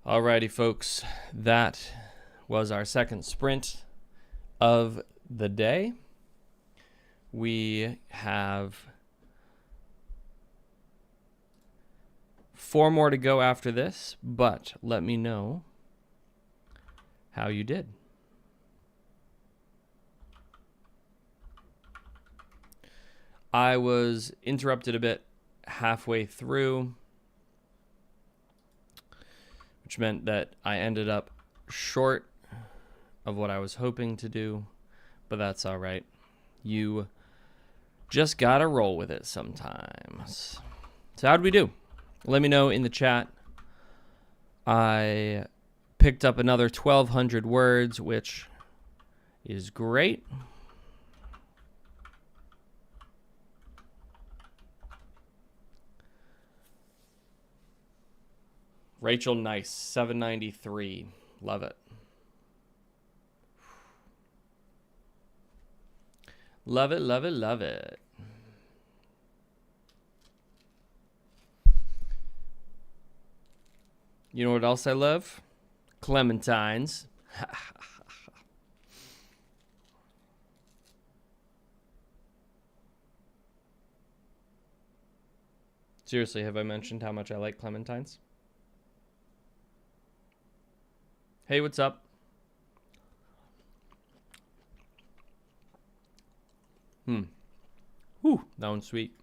Alrighty, folks, that was our second sprint of the day. We have 4 more to go after this, but let me know how you did. I was interrupted a bit halfway through, which meant that I ended up short of what I was hoping to do, but that's all right. You just gotta roll with it sometimes. So how'd we do? Let me know in the chat. I picked up another 1,200 words, which is great. Rachel, nice. 793. Love it. Love it, love it, love it. You know what else I love? Clementines. Seriously, have I mentioned how much I like clementines? Hey, what's up? Whew, that one's sweet.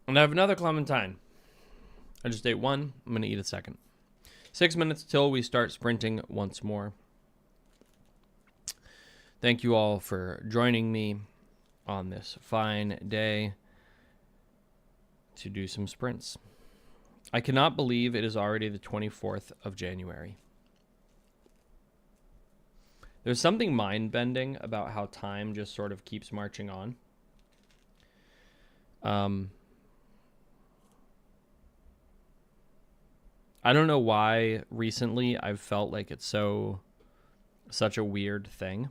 And I have another clementine. I just ate one. I'm going to eat a second. 6 minutes till we start sprinting once more. Thank you all for joining me on this fine day to do some sprints. I cannot believe it is already the 24th of January. There's something mind-bending about how time just sort of keeps marching on. I don't know why recently I've felt like it's such a weird thing.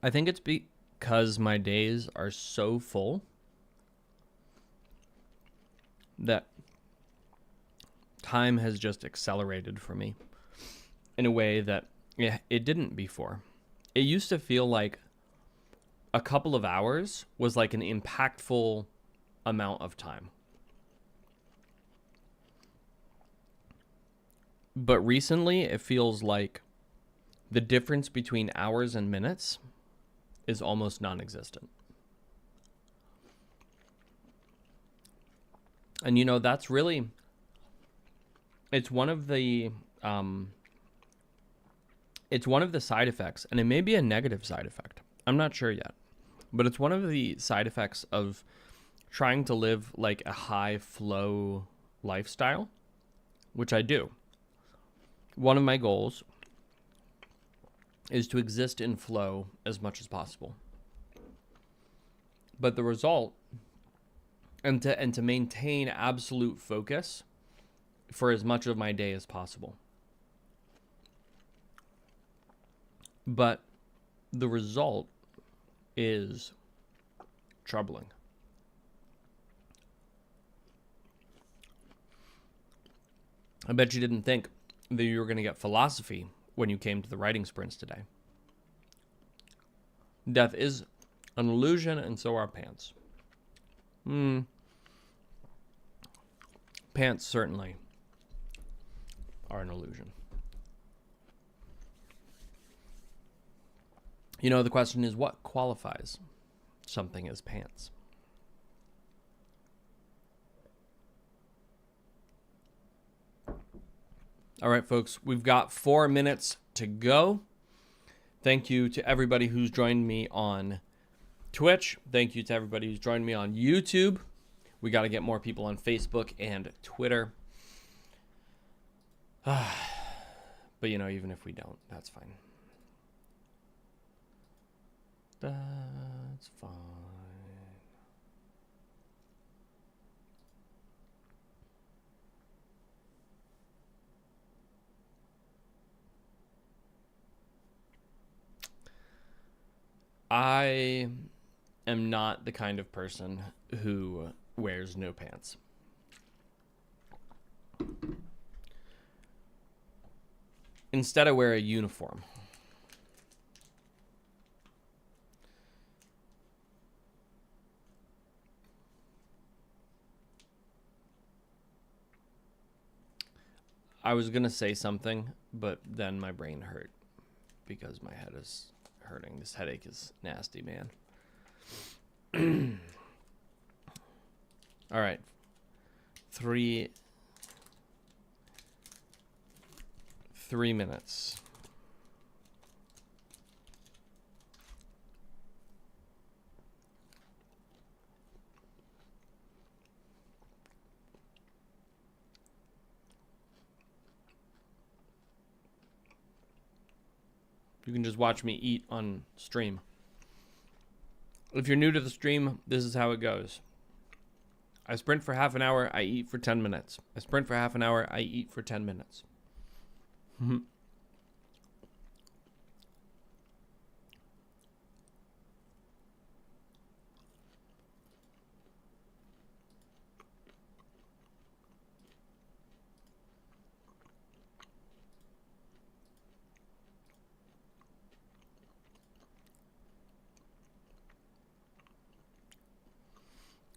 I think it's because my days are so full that time has just accelerated for me in a way that it didn't before. It used to feel like a couple of hours was like an impactful amount of time. But recently, it feels like the difference between hours and minutes is almost non-existent. And you know, that's really, it's one of the side effects, and it may be a negative side effect. I'm not sure yet, but it's one of the side effects of trying to live like a high flow lifestyle, which I do. One of my goals is to exist in flow as much as possible. But the result, and to maintain absolute focus for as much of my day as possible. But the result is troubling. I bet you didn't think that you were going to get philosophy when you came to the writing sprints today. Death is an illusion, and so are pants. Pants certainly are an illusion. You know, the question is, what qualifies something as pants? All right, folks, we've got 4 minutes to go. Thank you to everybody who's joined me on Twitch. Thank you to everybody who's joined me on YouTube. We got to get more people on Facebook and Twitter. But, you know, even if we don't, that's fine. That's fine. I am not the kind of person who wears no pants. Instead, I wear a uniform. I was going to say something, but then my brain hurt because my head is hurting. This headache is nasty, man. All right. 3 minutes. You can just watch me eat on stream. If you're new to the stream, this is how it goes. I sprint for half an hour, I eat for 10 minutes. I sprint for half an hour, I eat for 10 minutes.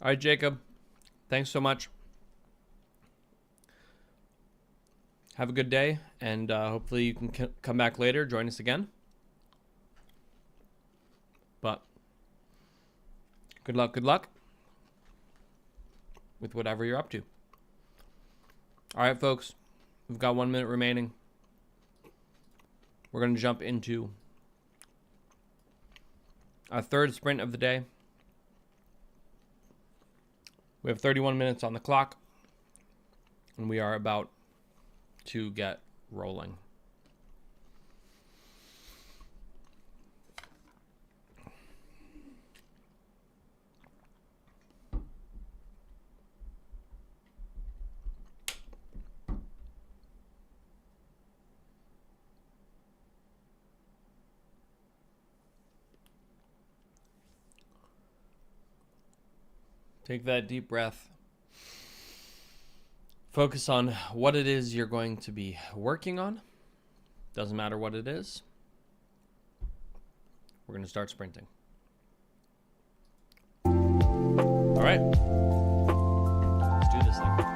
All right, Jacob. Thanks so much. Have a good day, and hopefully you can come back later, join us again. But good luck, good luck. with whatever you're up to. All right, folks, we've got 1 minute remaining. We're going to jump into our third sprint of the day. We have 31 minutes on the clock, and we are about to get rolling. Take that deep breath. Focus on what it is you're going to be working on. Doesn't matter what it is. We're going to start sprinting. All right. Let's do this thing.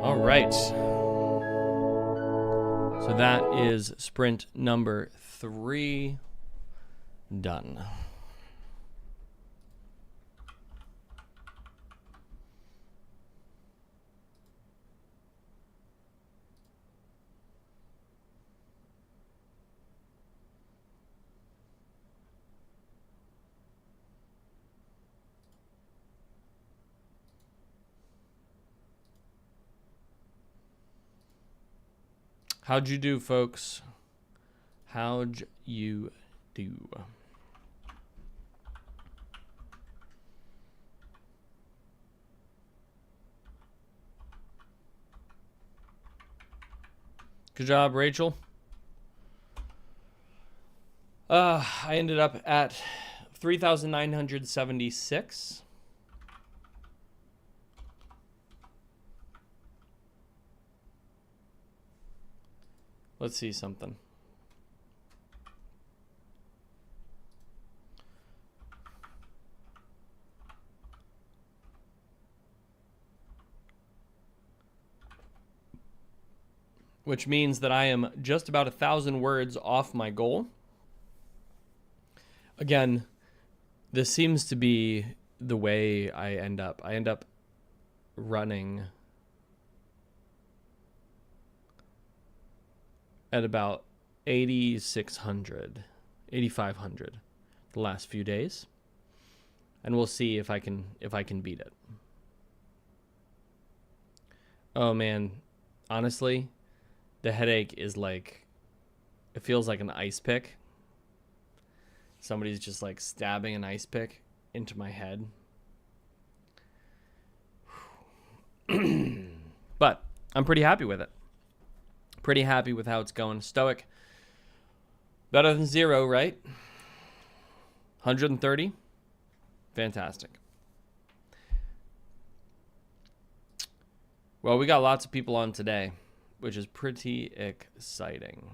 All right. So that is sprint number 3 done. How'd you do, folks? How'd you do? Good job, Rachel. I ended up at 3,976. Let's see something. which means that I am just about 1,000 words off my goal. Again, this seems to be the way I end up. I end up running at about 8,600, 8,500 the last few days. And we'll see if I can beat it. Oh man, honestly, the headache is like, it feels like an ice pick. Somebody's just like stabbing an ice pick into my head. But I'm pretty happy with it. Pretty happy with how it's going. Stoic. Better than 0, right? 130. Fantastic. Well, we got lots of people on today, which is pretty exciting.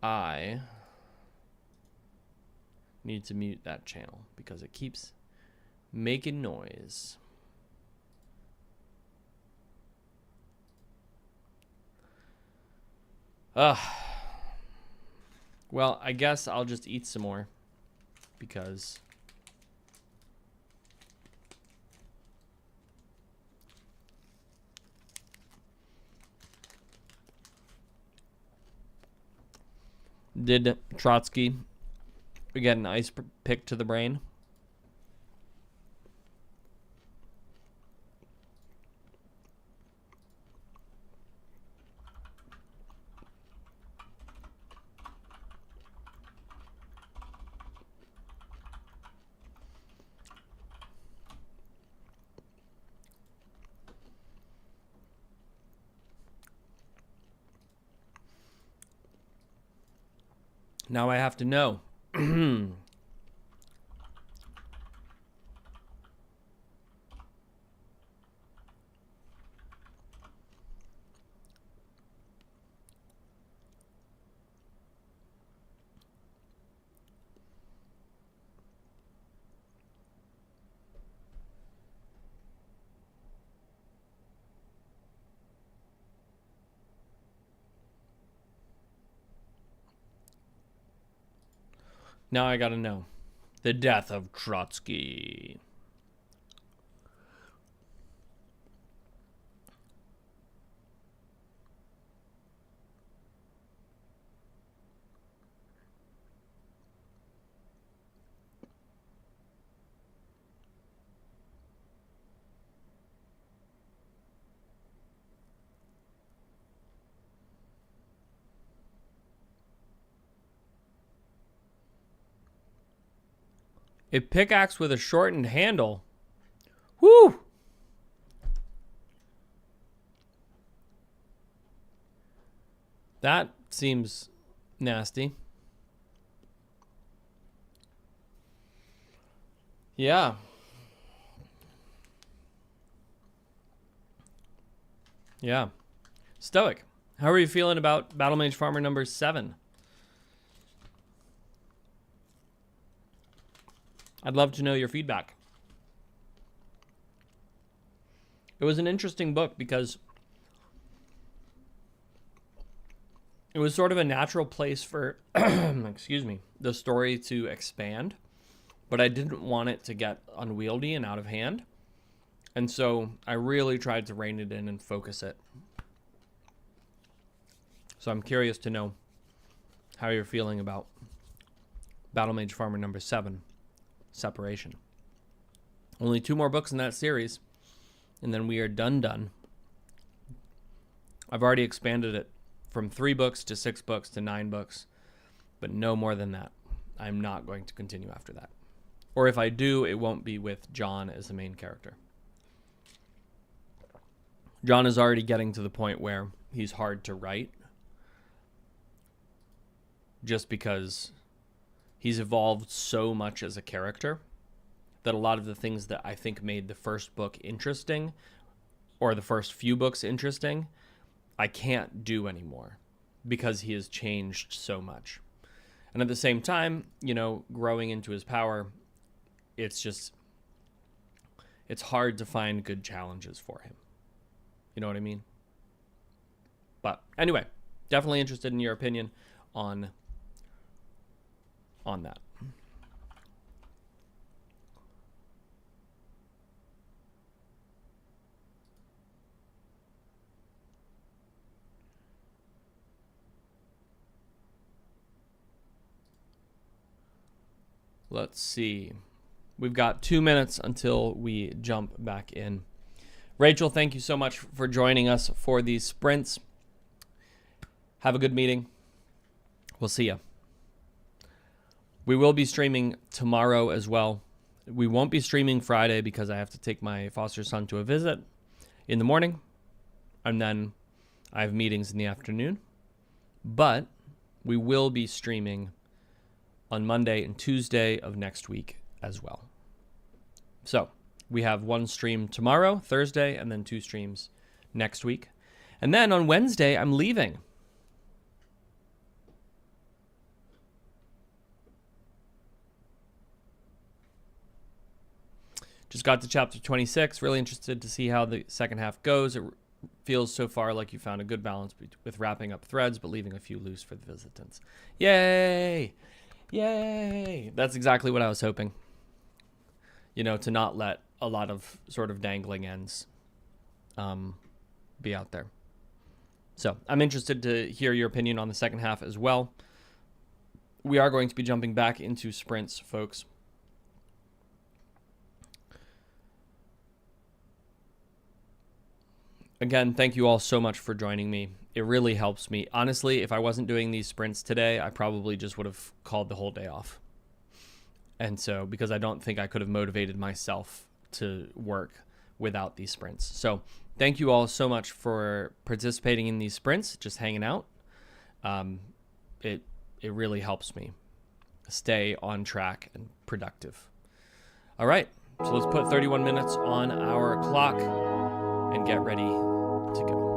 I need to mute that channel because it keeps making noise. Well, I guess I'll just eat some more because did Trotsky get an ice pick to the brain? Now I have to know. Now I gotta know. The death of Trotsky. A pickaxe with a shortened handle. Woo! That seems nasty. Yeah. Yeah. Stoic. How are you feeling about Battle Mage Farmer number 7? I'd love to know your feedback. It was an interesting book because it was sort of a natural place for, excuse me, the story to expand, but I didn't want it to get unwieldy and out of hand. And so I really tried to rein it in and focus it. So I'm curious to know how you're feeling about Battle Mage Farmer number 7. Separation. Only 2 more books in that series, and then we are done. I've already expanded it from 3 books to 6 books to 9 books, but no more than that. I'm not going to continue after that. Or if I do, it won't be with John as the main character. John is already getting to the point where he's hard to write, just because he's evolved so much as a character that a lot of the things that I think made the first book interesting, or the first few books interesting, I can't do anymore because he has changed so much. And at the same time, growing into his power, it's hard to find good challenges for him. You know what I mean? But anyway, definitely interested in your opinion on that. Let's see. We've got 2 minutes until we jump back in. Rachel, thank you so much for joining us for these sprints. Have a good meeting. We'll see you. We will be streaming tomorrow as well. We won't be streaming Friday because I have to take my foster son to a visit in the morning, and then I have meetings in the afternoon. But we will be streaming on Monday and Tuesday of next week as well. So we have one stream tomorrow, Thursday, and then 2 streams next week. And then on Wednesday, I'm leaving. Just got to chapter 26. Really interested to see how the second half goes. It feels so far like you found a good balance with wrapping up threads, but leaving a few loose for the visitants. Yay! Yay! That's exactly what I was hoping. To not let a lot of sort of dangling ends be out there. So I'm interested to hear your opinion on the second half as well. We are going to be jumping back into sprints, folks. Again, thank you all so much for joining me. It really helps me. Honestly, if I wasn't doing these sprints today, I probably just would have called the whole day off. And so, because I don't think I could have motivated myself to work without these sprints. So thank you all so much for participating in these sprints, just hanging out. It really helps me stay on track and productive. All right, so let's put 31 minutes on our clock and get ready to go.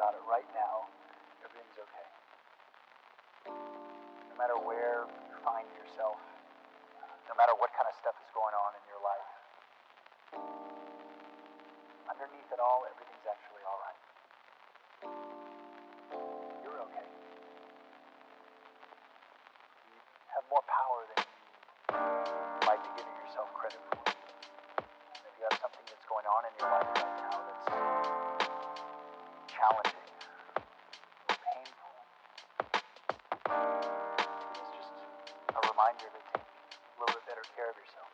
about it right now, everything's okay. No matter where you find yourself, no matter what kind of stuff is going on in your life, underneath it all, everything's actually all right. You're okay. You have more power than you might be giving yourself credit for. If you have something that's going on in your life right now that's challenging, painful, it's just a reminder to take a little bit better care of yourself.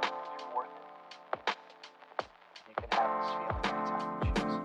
Because you're worth it. You can have this feeling anytime you choose.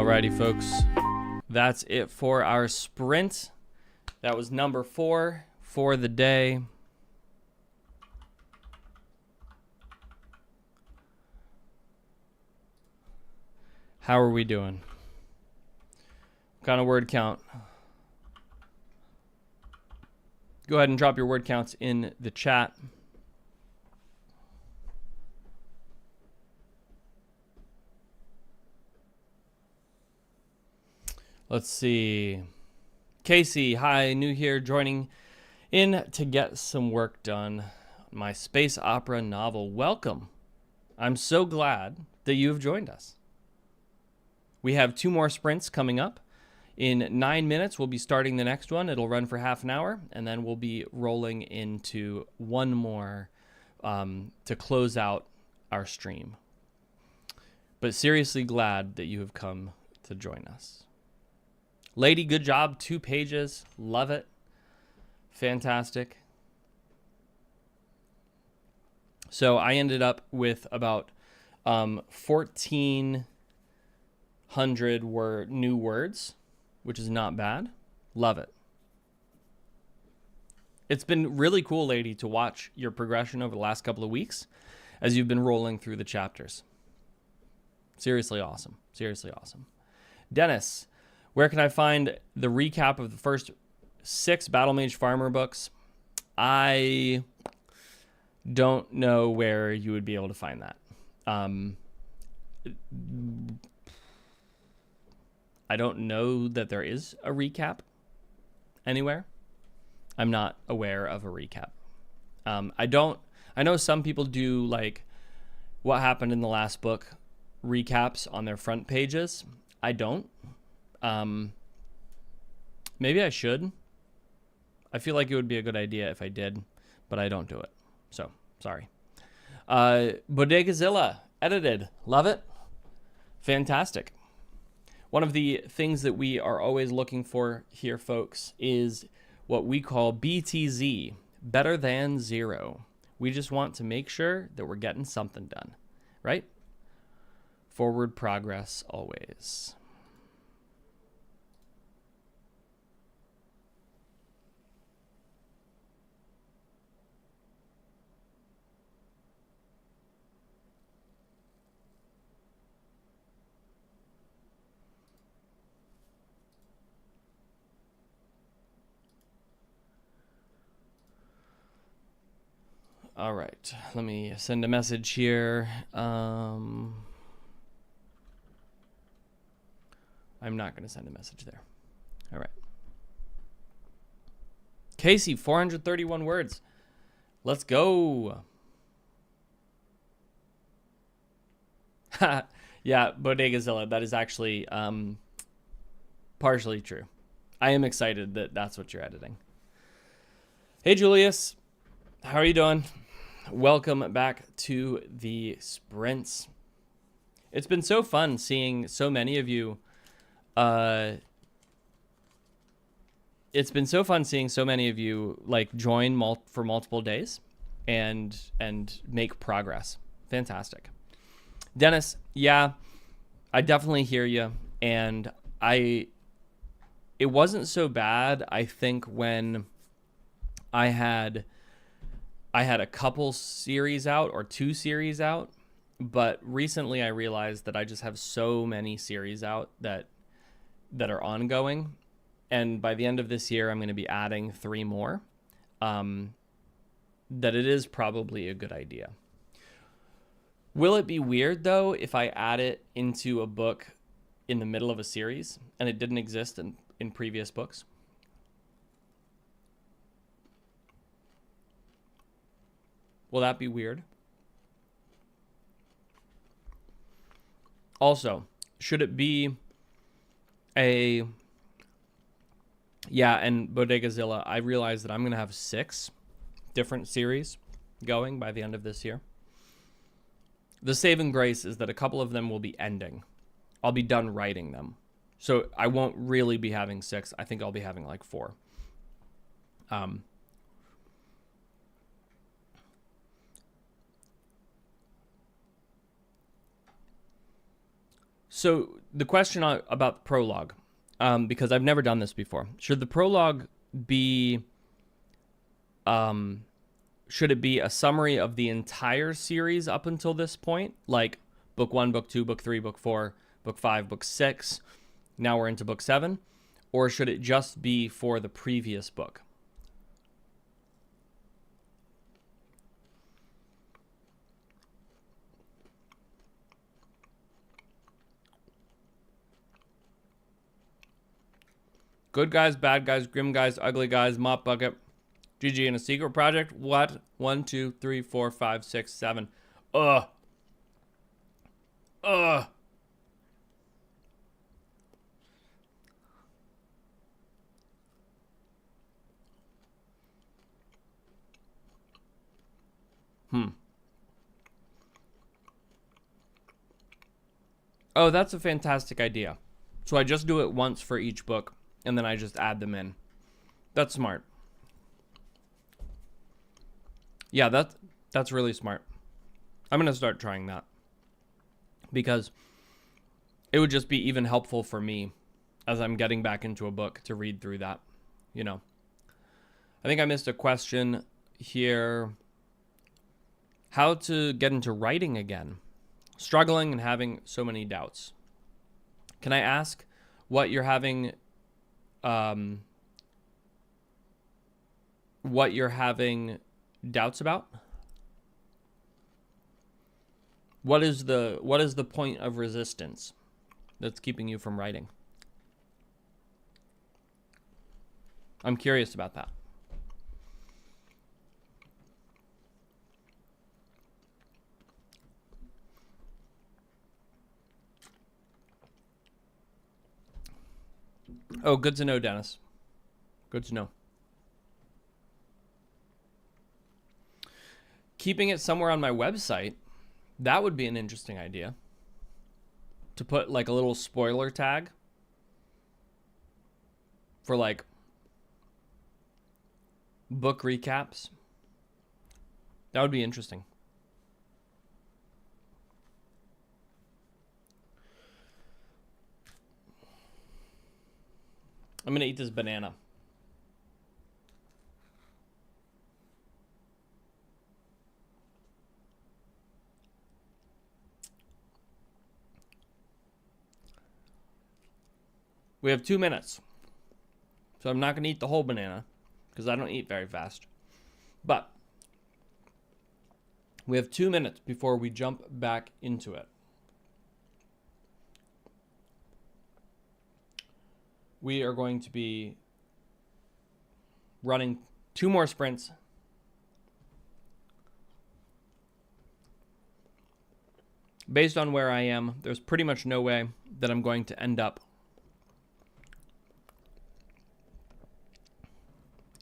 Alrighty, folks. That's it for our sprint. That was number 4 for the day. How are we doing? What kind of word count? Go ahead and drop your word counts in the chat. Let's see. Casey, hi, new here, joining in to get some work done. My space opera novel. Welcome. I'm so glad that you have joined us. We have 2 more sprints coming up. In 9 minutes, we'll be starting the next one. It'll run for half an hour, and then we'll be rolling into one more to close out our stream. But seriously glad that you have come to join us. Lady, good job. 2 pages. Love it. Fantastic. So I ended up with about 1,400 new words, which is not bad. Love it. It's been really cool, Lady, to watch your progression over the last couple of weeks as you've been rolling through the chapters. Seriously awesome. Seriously awesome. Dennis, where can I find the recap of the first 6 Battle Mage Farmer books? I don't know where you would be able to find that. I don't know that there is a recap anywhere. I'm not aware of a recap. I know some people do like what happened in the last book recaps on their front pages. I don't. Maybe I should. I feel like it would be a good idea if I did, but I don't do it. So, sorry. Bodegazilla, edited. Love it. Fantastic. One of the things that we are always looking for here, folks, is what we call BTZ, better than 0. We just want to make sure that we're getting something done, right? Forward progress always. All right, let me send a message here. I'm not going to send a message there. All right. Casey, 431 words. Let's go. Yeah, Bodegazilla, that is actually partially true. I am excited that that's what you're editing. Hey, Julius. How are you doing? Welcome back to the sprints. It's been so fun seeing so many of you. It's been so fun seeing so many of you like join for multiple days and make progress. Fantastic. Dennis, yeah, I definitely hear you. And it wasn't so bad, I think, when I had a couple series out or 2 series out, but recently I realized that I just have so many series out that are ongoing, and by the end of this year I'm going to be adding 3 more, that it is probably a good idea. Will it be weird though if I add it into a book in the middle of a series and it didn't exist in previous books? Will that be weird? Also, should it be a... Yeah, and Bodegazilla, I realize that I'm going to have 6 different series going by the end of this year. The saving grace is that a couple of them will be ending. I'll be done writing them. So I won't really be having 6. I think I'll be having like 4. So the question about the prologue, because I've never done this before. Should the prologue be, should it be a summary of the entire series up until this point? Like book 1, book 2, book 3, book 4, book 5, book 6. Now we're into book 7. Or should it just be for the previous book? Good guys, bad guys, grim guys, ugly guys, mop bucket, GG in a secret project. What? 1, 2, 3, 4, 5, 6, 7. Ugh. Ugh. Oh, that's a fantastic idea. So I just do it once for each book, and then I just add them in. That's smart. Yeah, that's really smart. I'm going to start trying that. Because it would just be even helpful for me as I'm getting back into a book to read through that, you know. I think I missed a question here. How to get into writing again? Struggling and having so many doubts. Can I ask what you're having doubts about? What is the point of resistance that's keeping you from writing? I'm curious about that. Oh, good to know, Dennis. Good to know. Keeping it somewhere on my website, that would be an interesting idea. To put like a little spoiler tag for like book recaps. That would be interesting. I'm going to eat this banana. We have 2 minutes. So I'm not going to eat the whole banana because I don't eat very fast. But we have 2 minutes before we jump back into it. We are going to be running 2 more sprints. Based on where I am, there's pretty much no way that I'm going to end up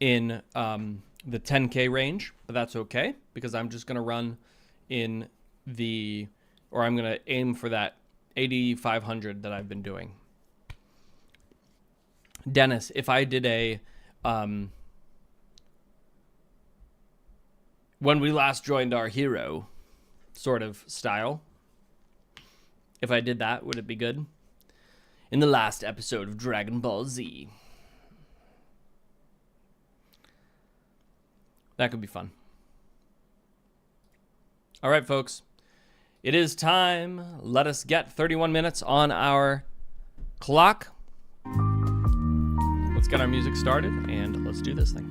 in the 10K range, but that's okay because I'm just going to run in I'm going to aim for that 8,500 that I've been doing. Dennis, if I did a when we last joined our hero sort of style, if I did that, would it be good? In the last episode of Dragon Ball Z. That could be fun. All right, folks. It is time. Let us get 31 minutes on our clock. Let's get our music started and let's do this thing.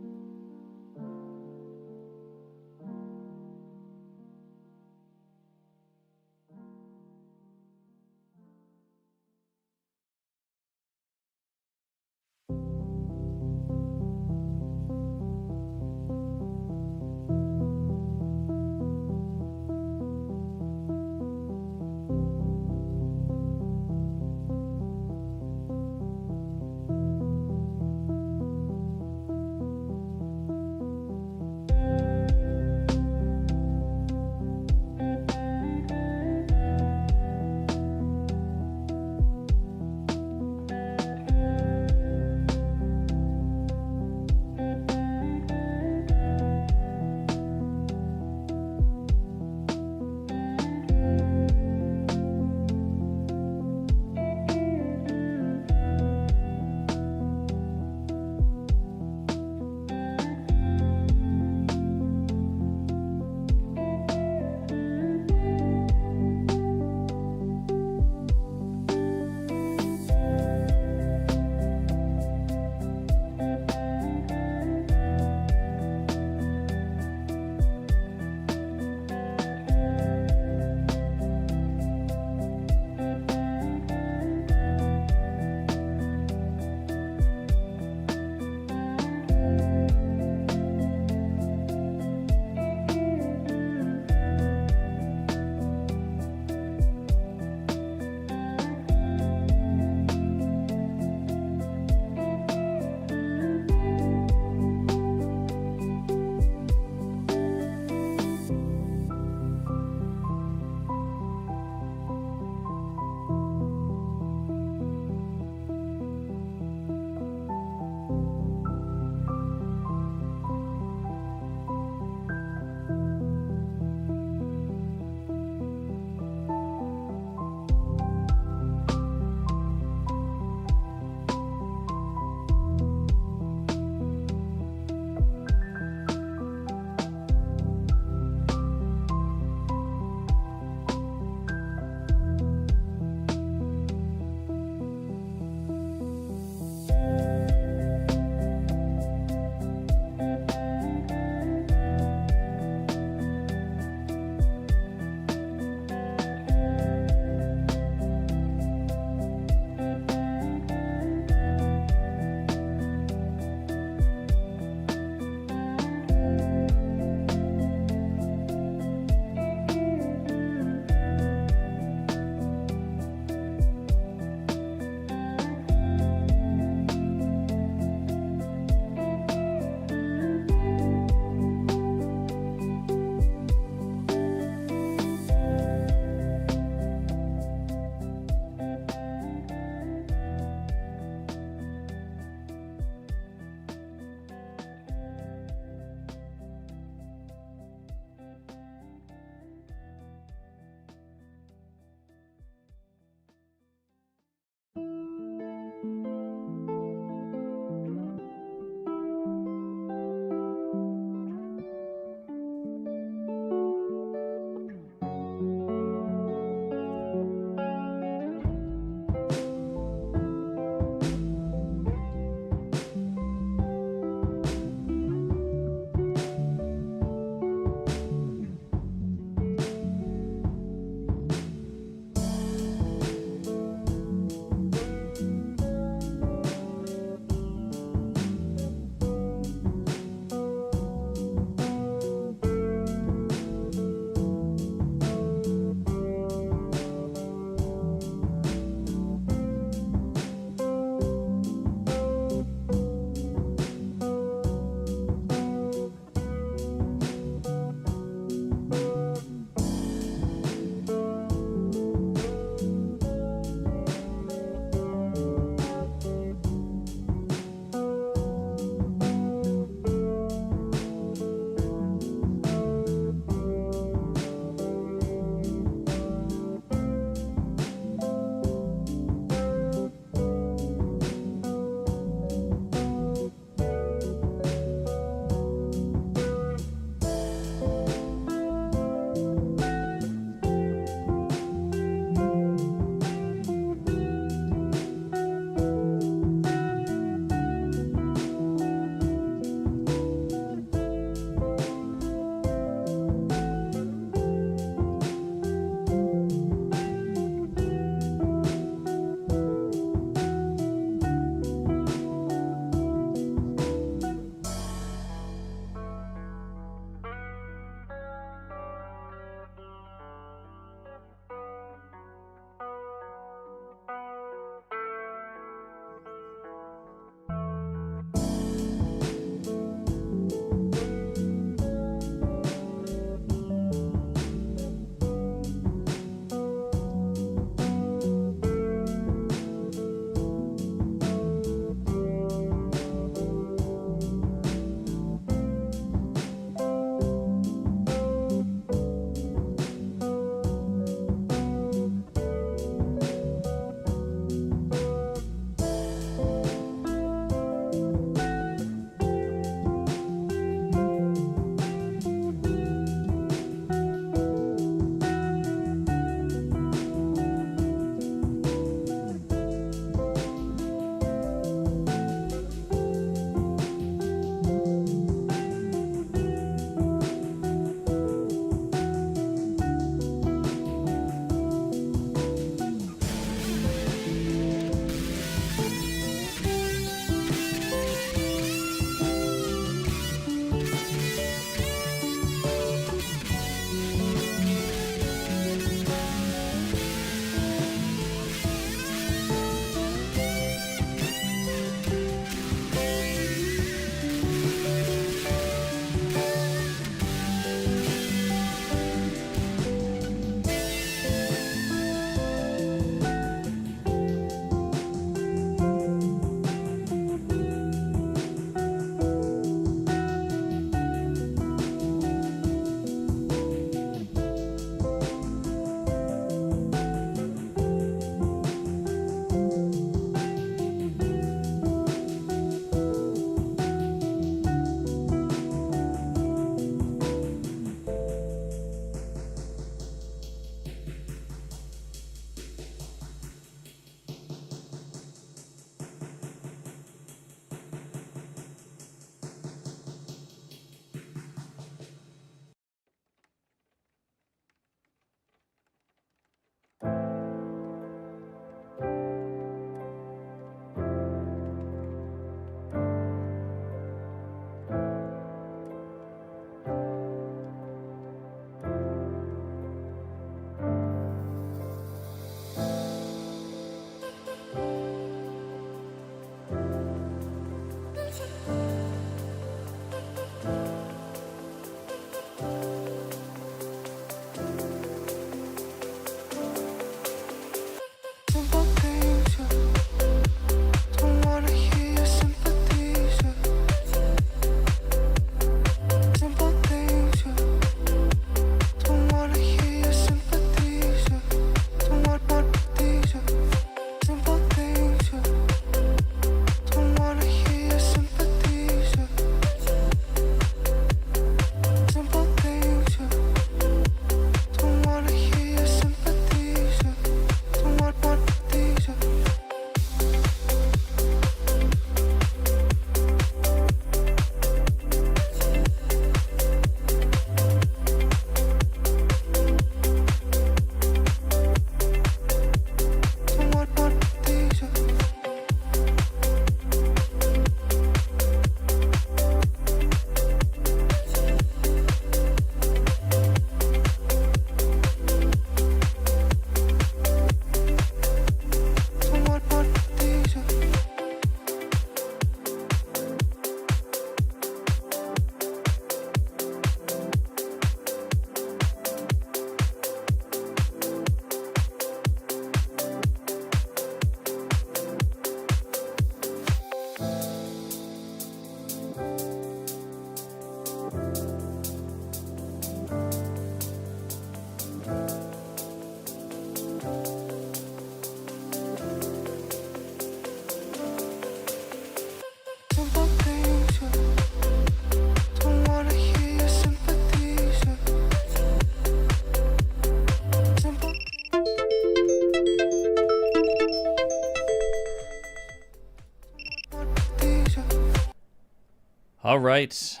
All right.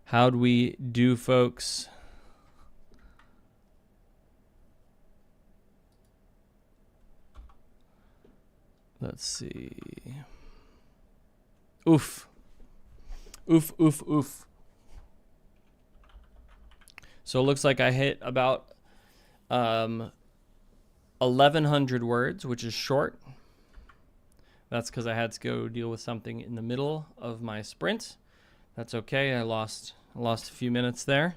How'd we do, folks? Let's see. Oof. Oof, oof, oof. So it looks like I hit about 1,100 words, which is short. That's because I had to go deal with something in the middle of my sprint. That's okay. I lost a few minutes there.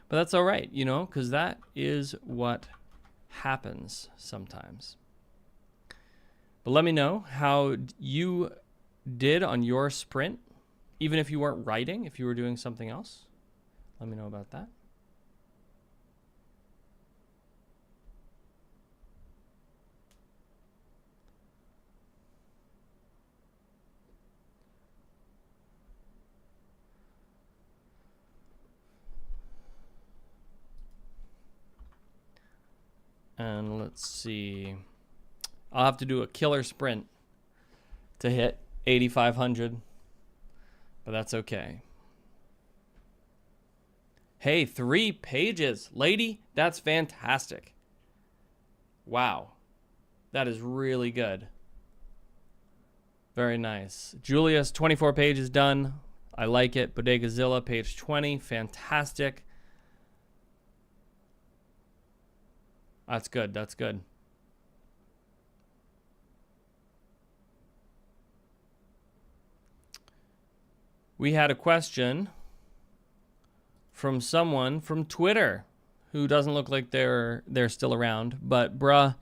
But that's all right, you know, because that is what happens sometimes. But let me know how you did on your sprint, even if you weren't writing, if you were doing something else. Let me know about that. And let's see. I'll have to do a killer sprint to hit 8,500, but that's okay. Hey, 3 pages, lady. That's fantastic. Wow. That is really good. Very nice. Julius, 24 pages done. I like it. Bodegazilla, page 20. Fantastic. That's good. That's good. We had a question from someone from Twitter who doesn't look like they're still around. But bruh,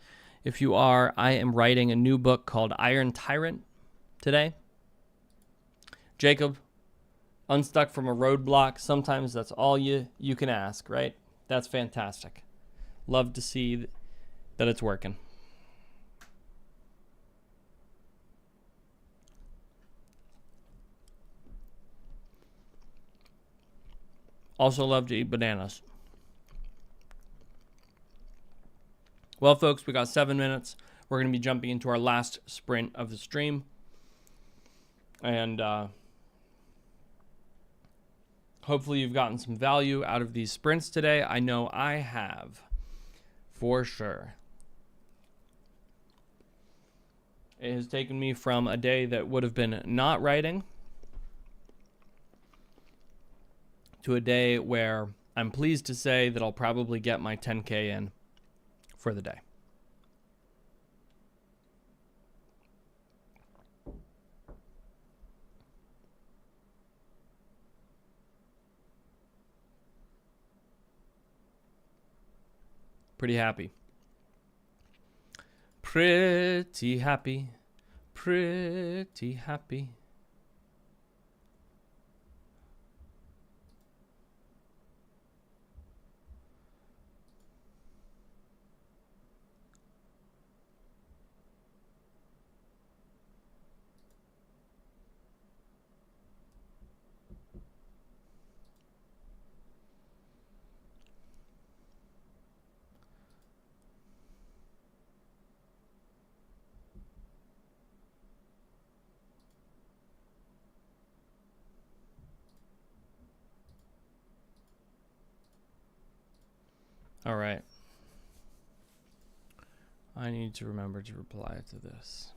if you are, I am writing a new book called Iron Tyrant today. Jacob, unstuck from a roadblock. Sometimes that's all you can ask, right? That's fantastic. Love to see that it's working. Also love to eat bananas. Well, folks, we got 7 minutes. We're going to be jumping into our last sprint of the stream. And hopefully you've gotten some value out of these sprints today. I know I have, for sure. It has taken me from a day that would have been not writing to a day where I'm pleased to say that I'll probably get my 10K in for the day. Pretty happy. Pretty happy. Pretty happy. All right. I need to remember to reply to this.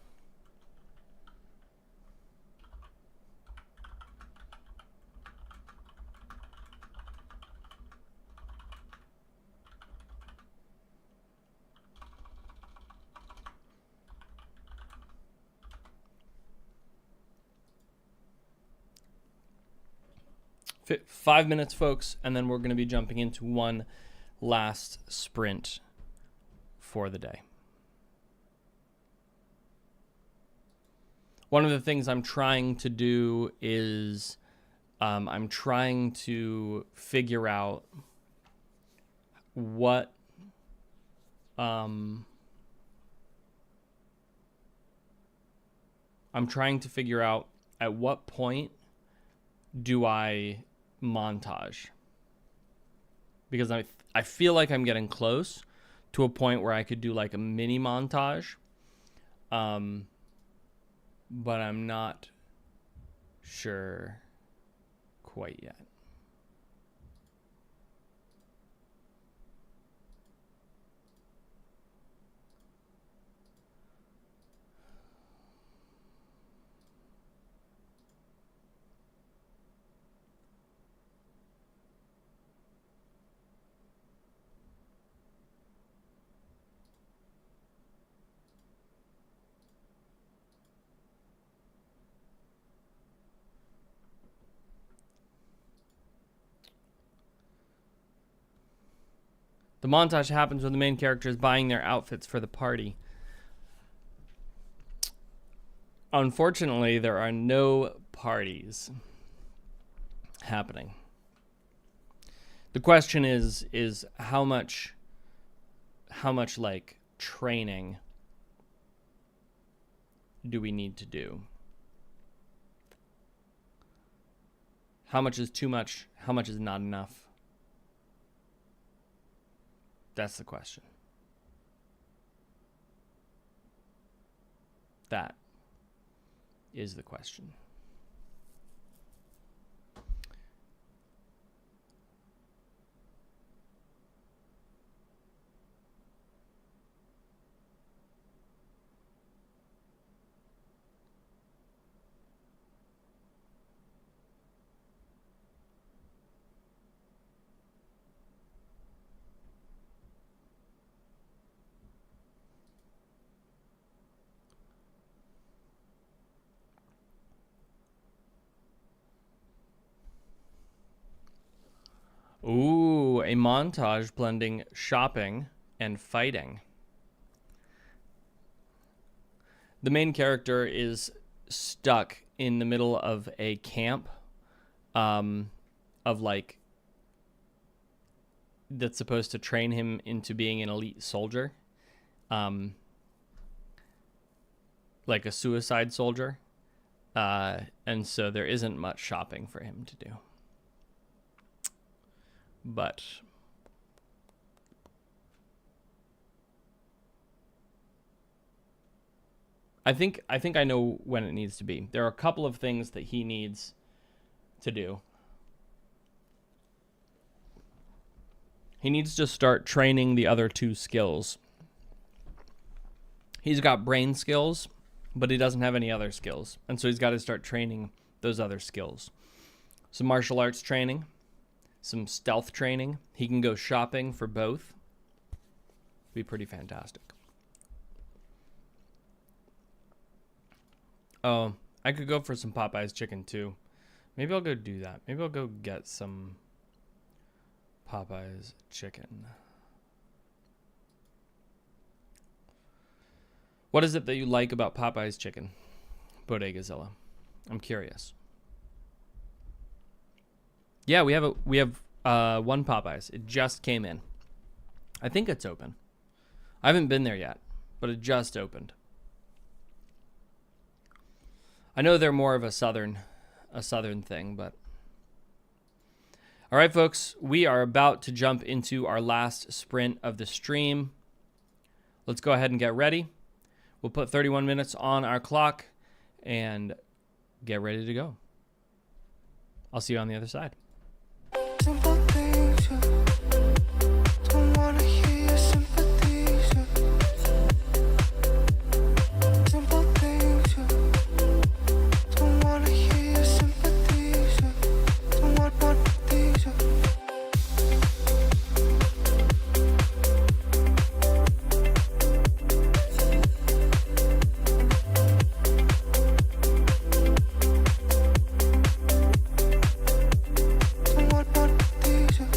Five minutes, folks, and then we're going to be jumping into one last sprint for the day. One of the things I'm trying to do is I'm trying to figure out what I'm trying to figure out at what point do I montage, because I feel like I'm getting close to a point where I could do like a mini montage, but I'm not sure quite yet. The montage happens when the main character is buying their outfits for the party. Unfortunately, there are no parties happening. The question is how much like training do we need to do? How much is too much? How much is not enough? That's the question. That is the question. Ooh, a montage blending shopping and fighting. The main character is stuck in the middle of a camp of like that's supposed to train him into being an elite soldier. Like a suicide soldier. And so there isn't much shopping for him to do. But I think I know when it needs to be. There are a couple of things that he needs to do. He needs to start training the other two skills. He's got brain skills, but he doesn't have any other skills. And so he's got to start training those other skills. Some martial arts training. Some stealth training. He can go shopping for both. Be pretty fantastic. Oh, I could go for some Popeye's chicken too. Maybe I'll go do that. Maybe I'll go get some Popeye's chicken. What is it that you like about Popeye's chicken, Bodegazilla? I'm curious. Yeah, we have one Popeyes. It just came in. I think it's open. I haven't been there yet, but it just opened. I know they're more of a southern thing, but all right, folks, we are about to jump into our last sprint of the stream. Let's go ahead and get ready. We'll put 31 minutes on our clock and get ready to go. I'll see you on the other side. Simple things, don't wanna hear your sympathies. Simple things, don't wanna hear your sympathies. Don't want these. Don't want these.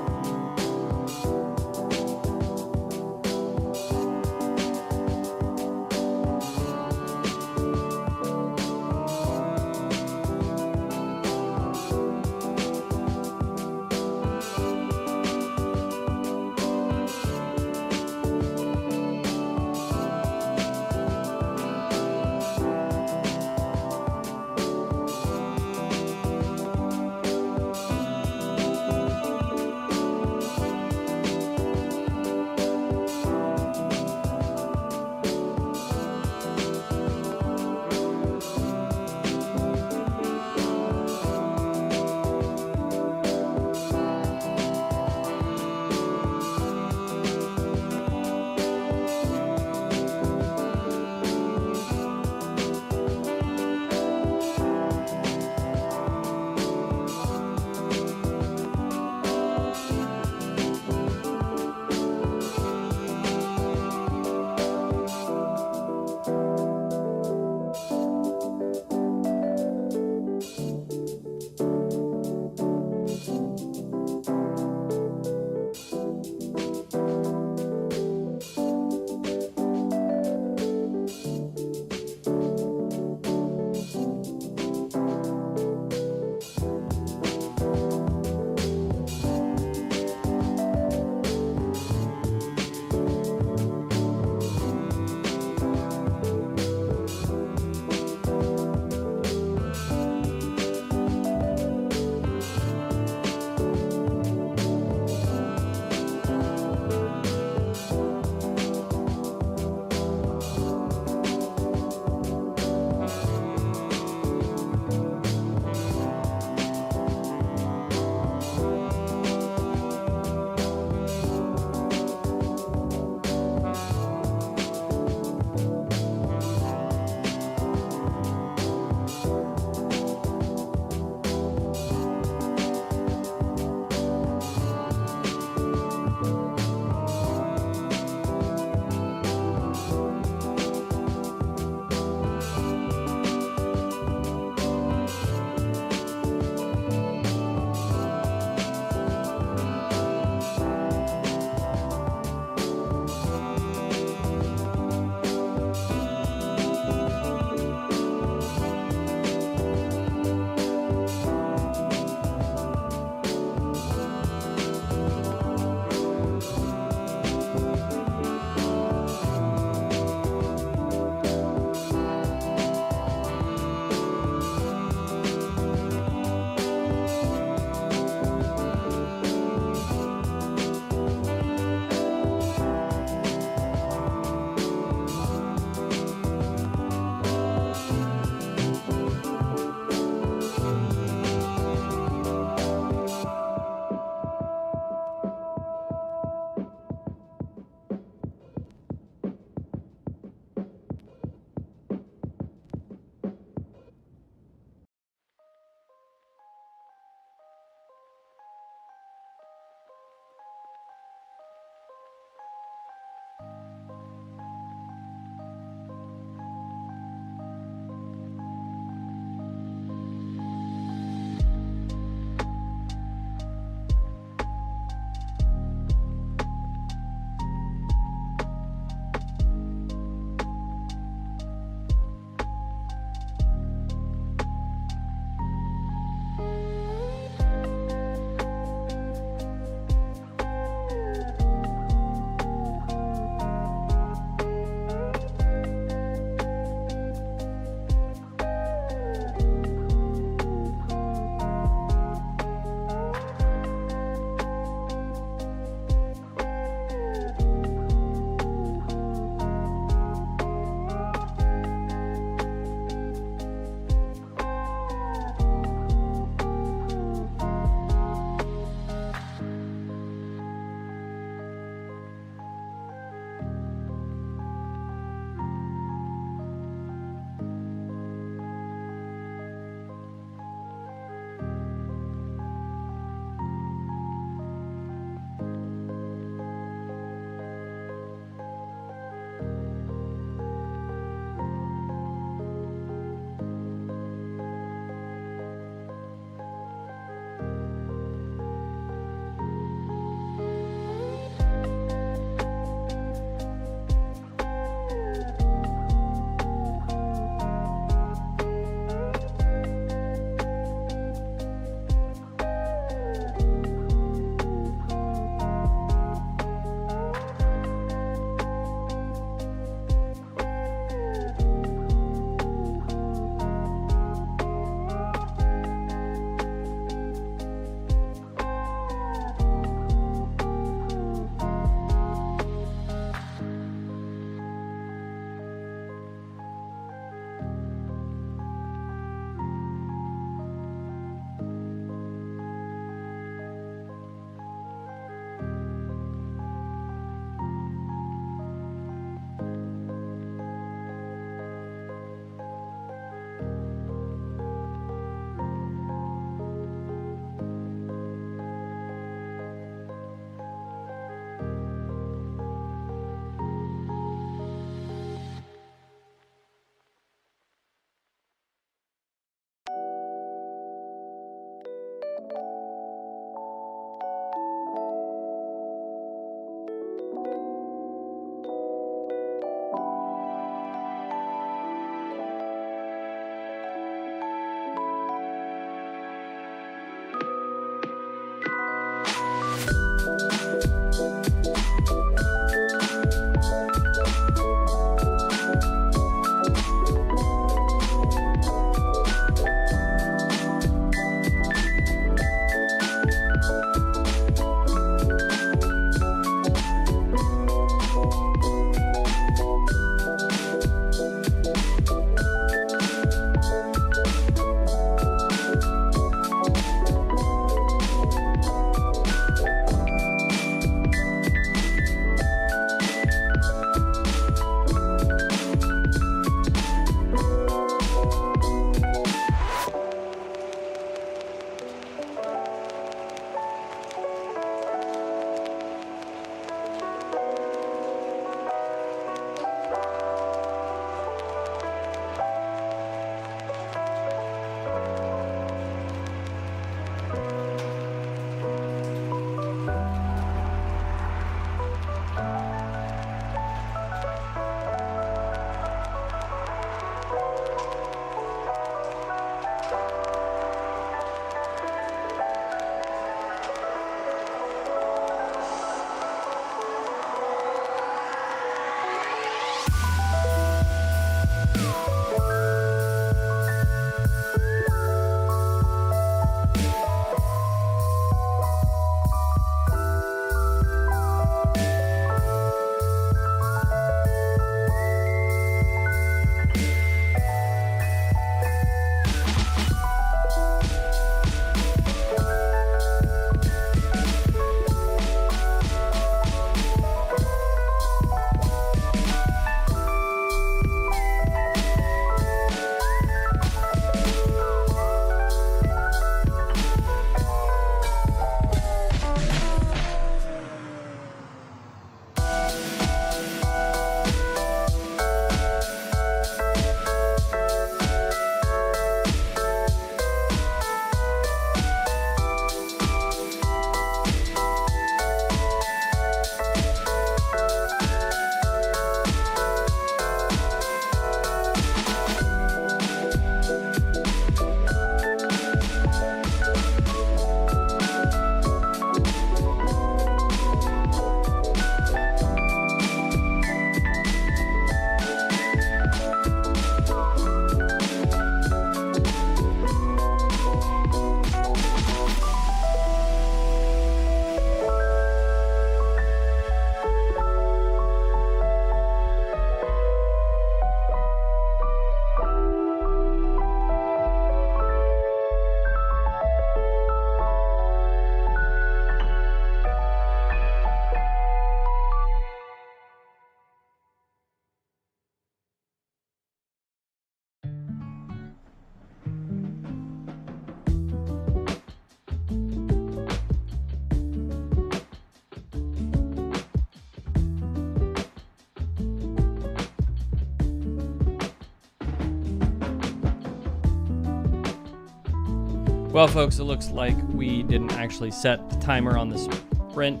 Well, folks, it looks like we didn't actually set the timer on the sprint.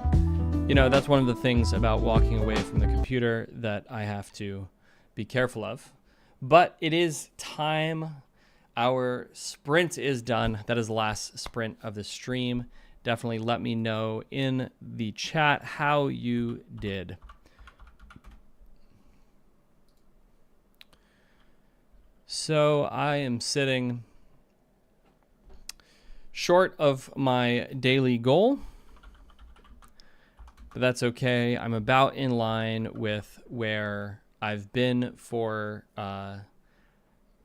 You know, that's one of the things about walking away from the computer that I have to be careful of. But it is time. Our sprint is done. That is the last sprint of the stream. Definitely let me know in the chat how you did. So I am sitting short of my daily goal, but that's okay. I'm about in line with where I've been for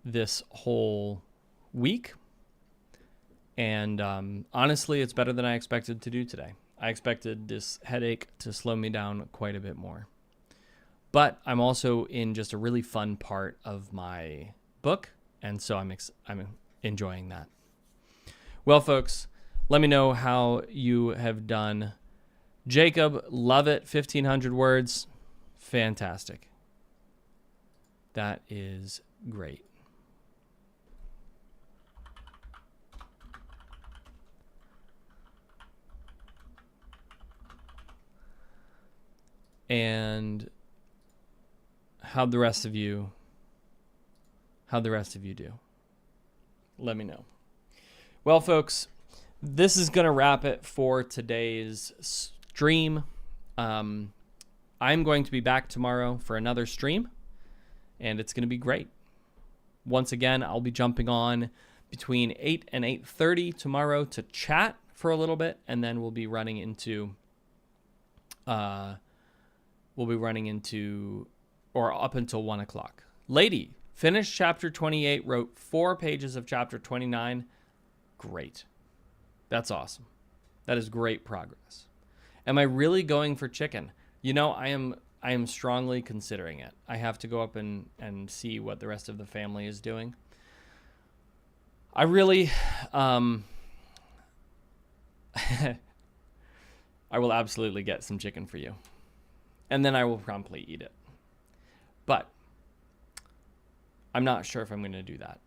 this whole week. And honestly, it's better than I expected to do today. I expected this headache to slow me down quite a bit more. But I'm also in just a really fun part of my book, and so I'm enjoying that. Well, folks, let me know how you have done. Jacob, love it. 1,500 words. Fantastic. That is great. And how'd the rest of you do? Let me know. Well, folks, this is going to wrap it for today's stream. I'm going to be back tomorrow for another stream, and it's going to be great. Once again, I'll be jumping on between 8 and 8:30 tomorrow to chat for a little bit, and then we'll be running into or up until 1 o'clock. Lady, finished chapter 28, wrote 4 pages of chapter 29. Great. That's awesome. That is great progress. Am I really going for chicken? You know, I am strongly considering it. I have to go up and see what the rest of the family is doing. I really, I will absolutely get some chicken for you. And then I will promptly eat it. But I'm not sure if I'm going to do that.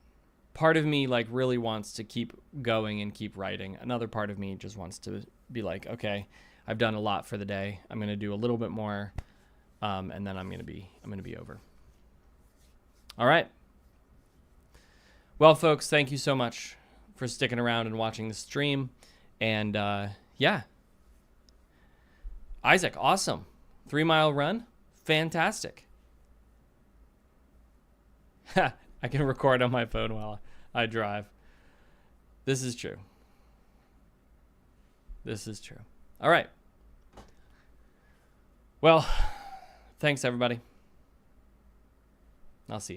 Part of me really wants to keep going and keep writing. Another part of me just wants to be like, okay, I've done a lot for the day. I'm going to do a little bit more, and then I'm going to be over. All right. Well, folks, thank you so much for sticking around and watching the stream. And yeah, Isaac, awesome. 3-mile run, fantastic. I can record on my phone while I drive. This is true. This is true. All right. Well, thanks, everybody. I'll see you.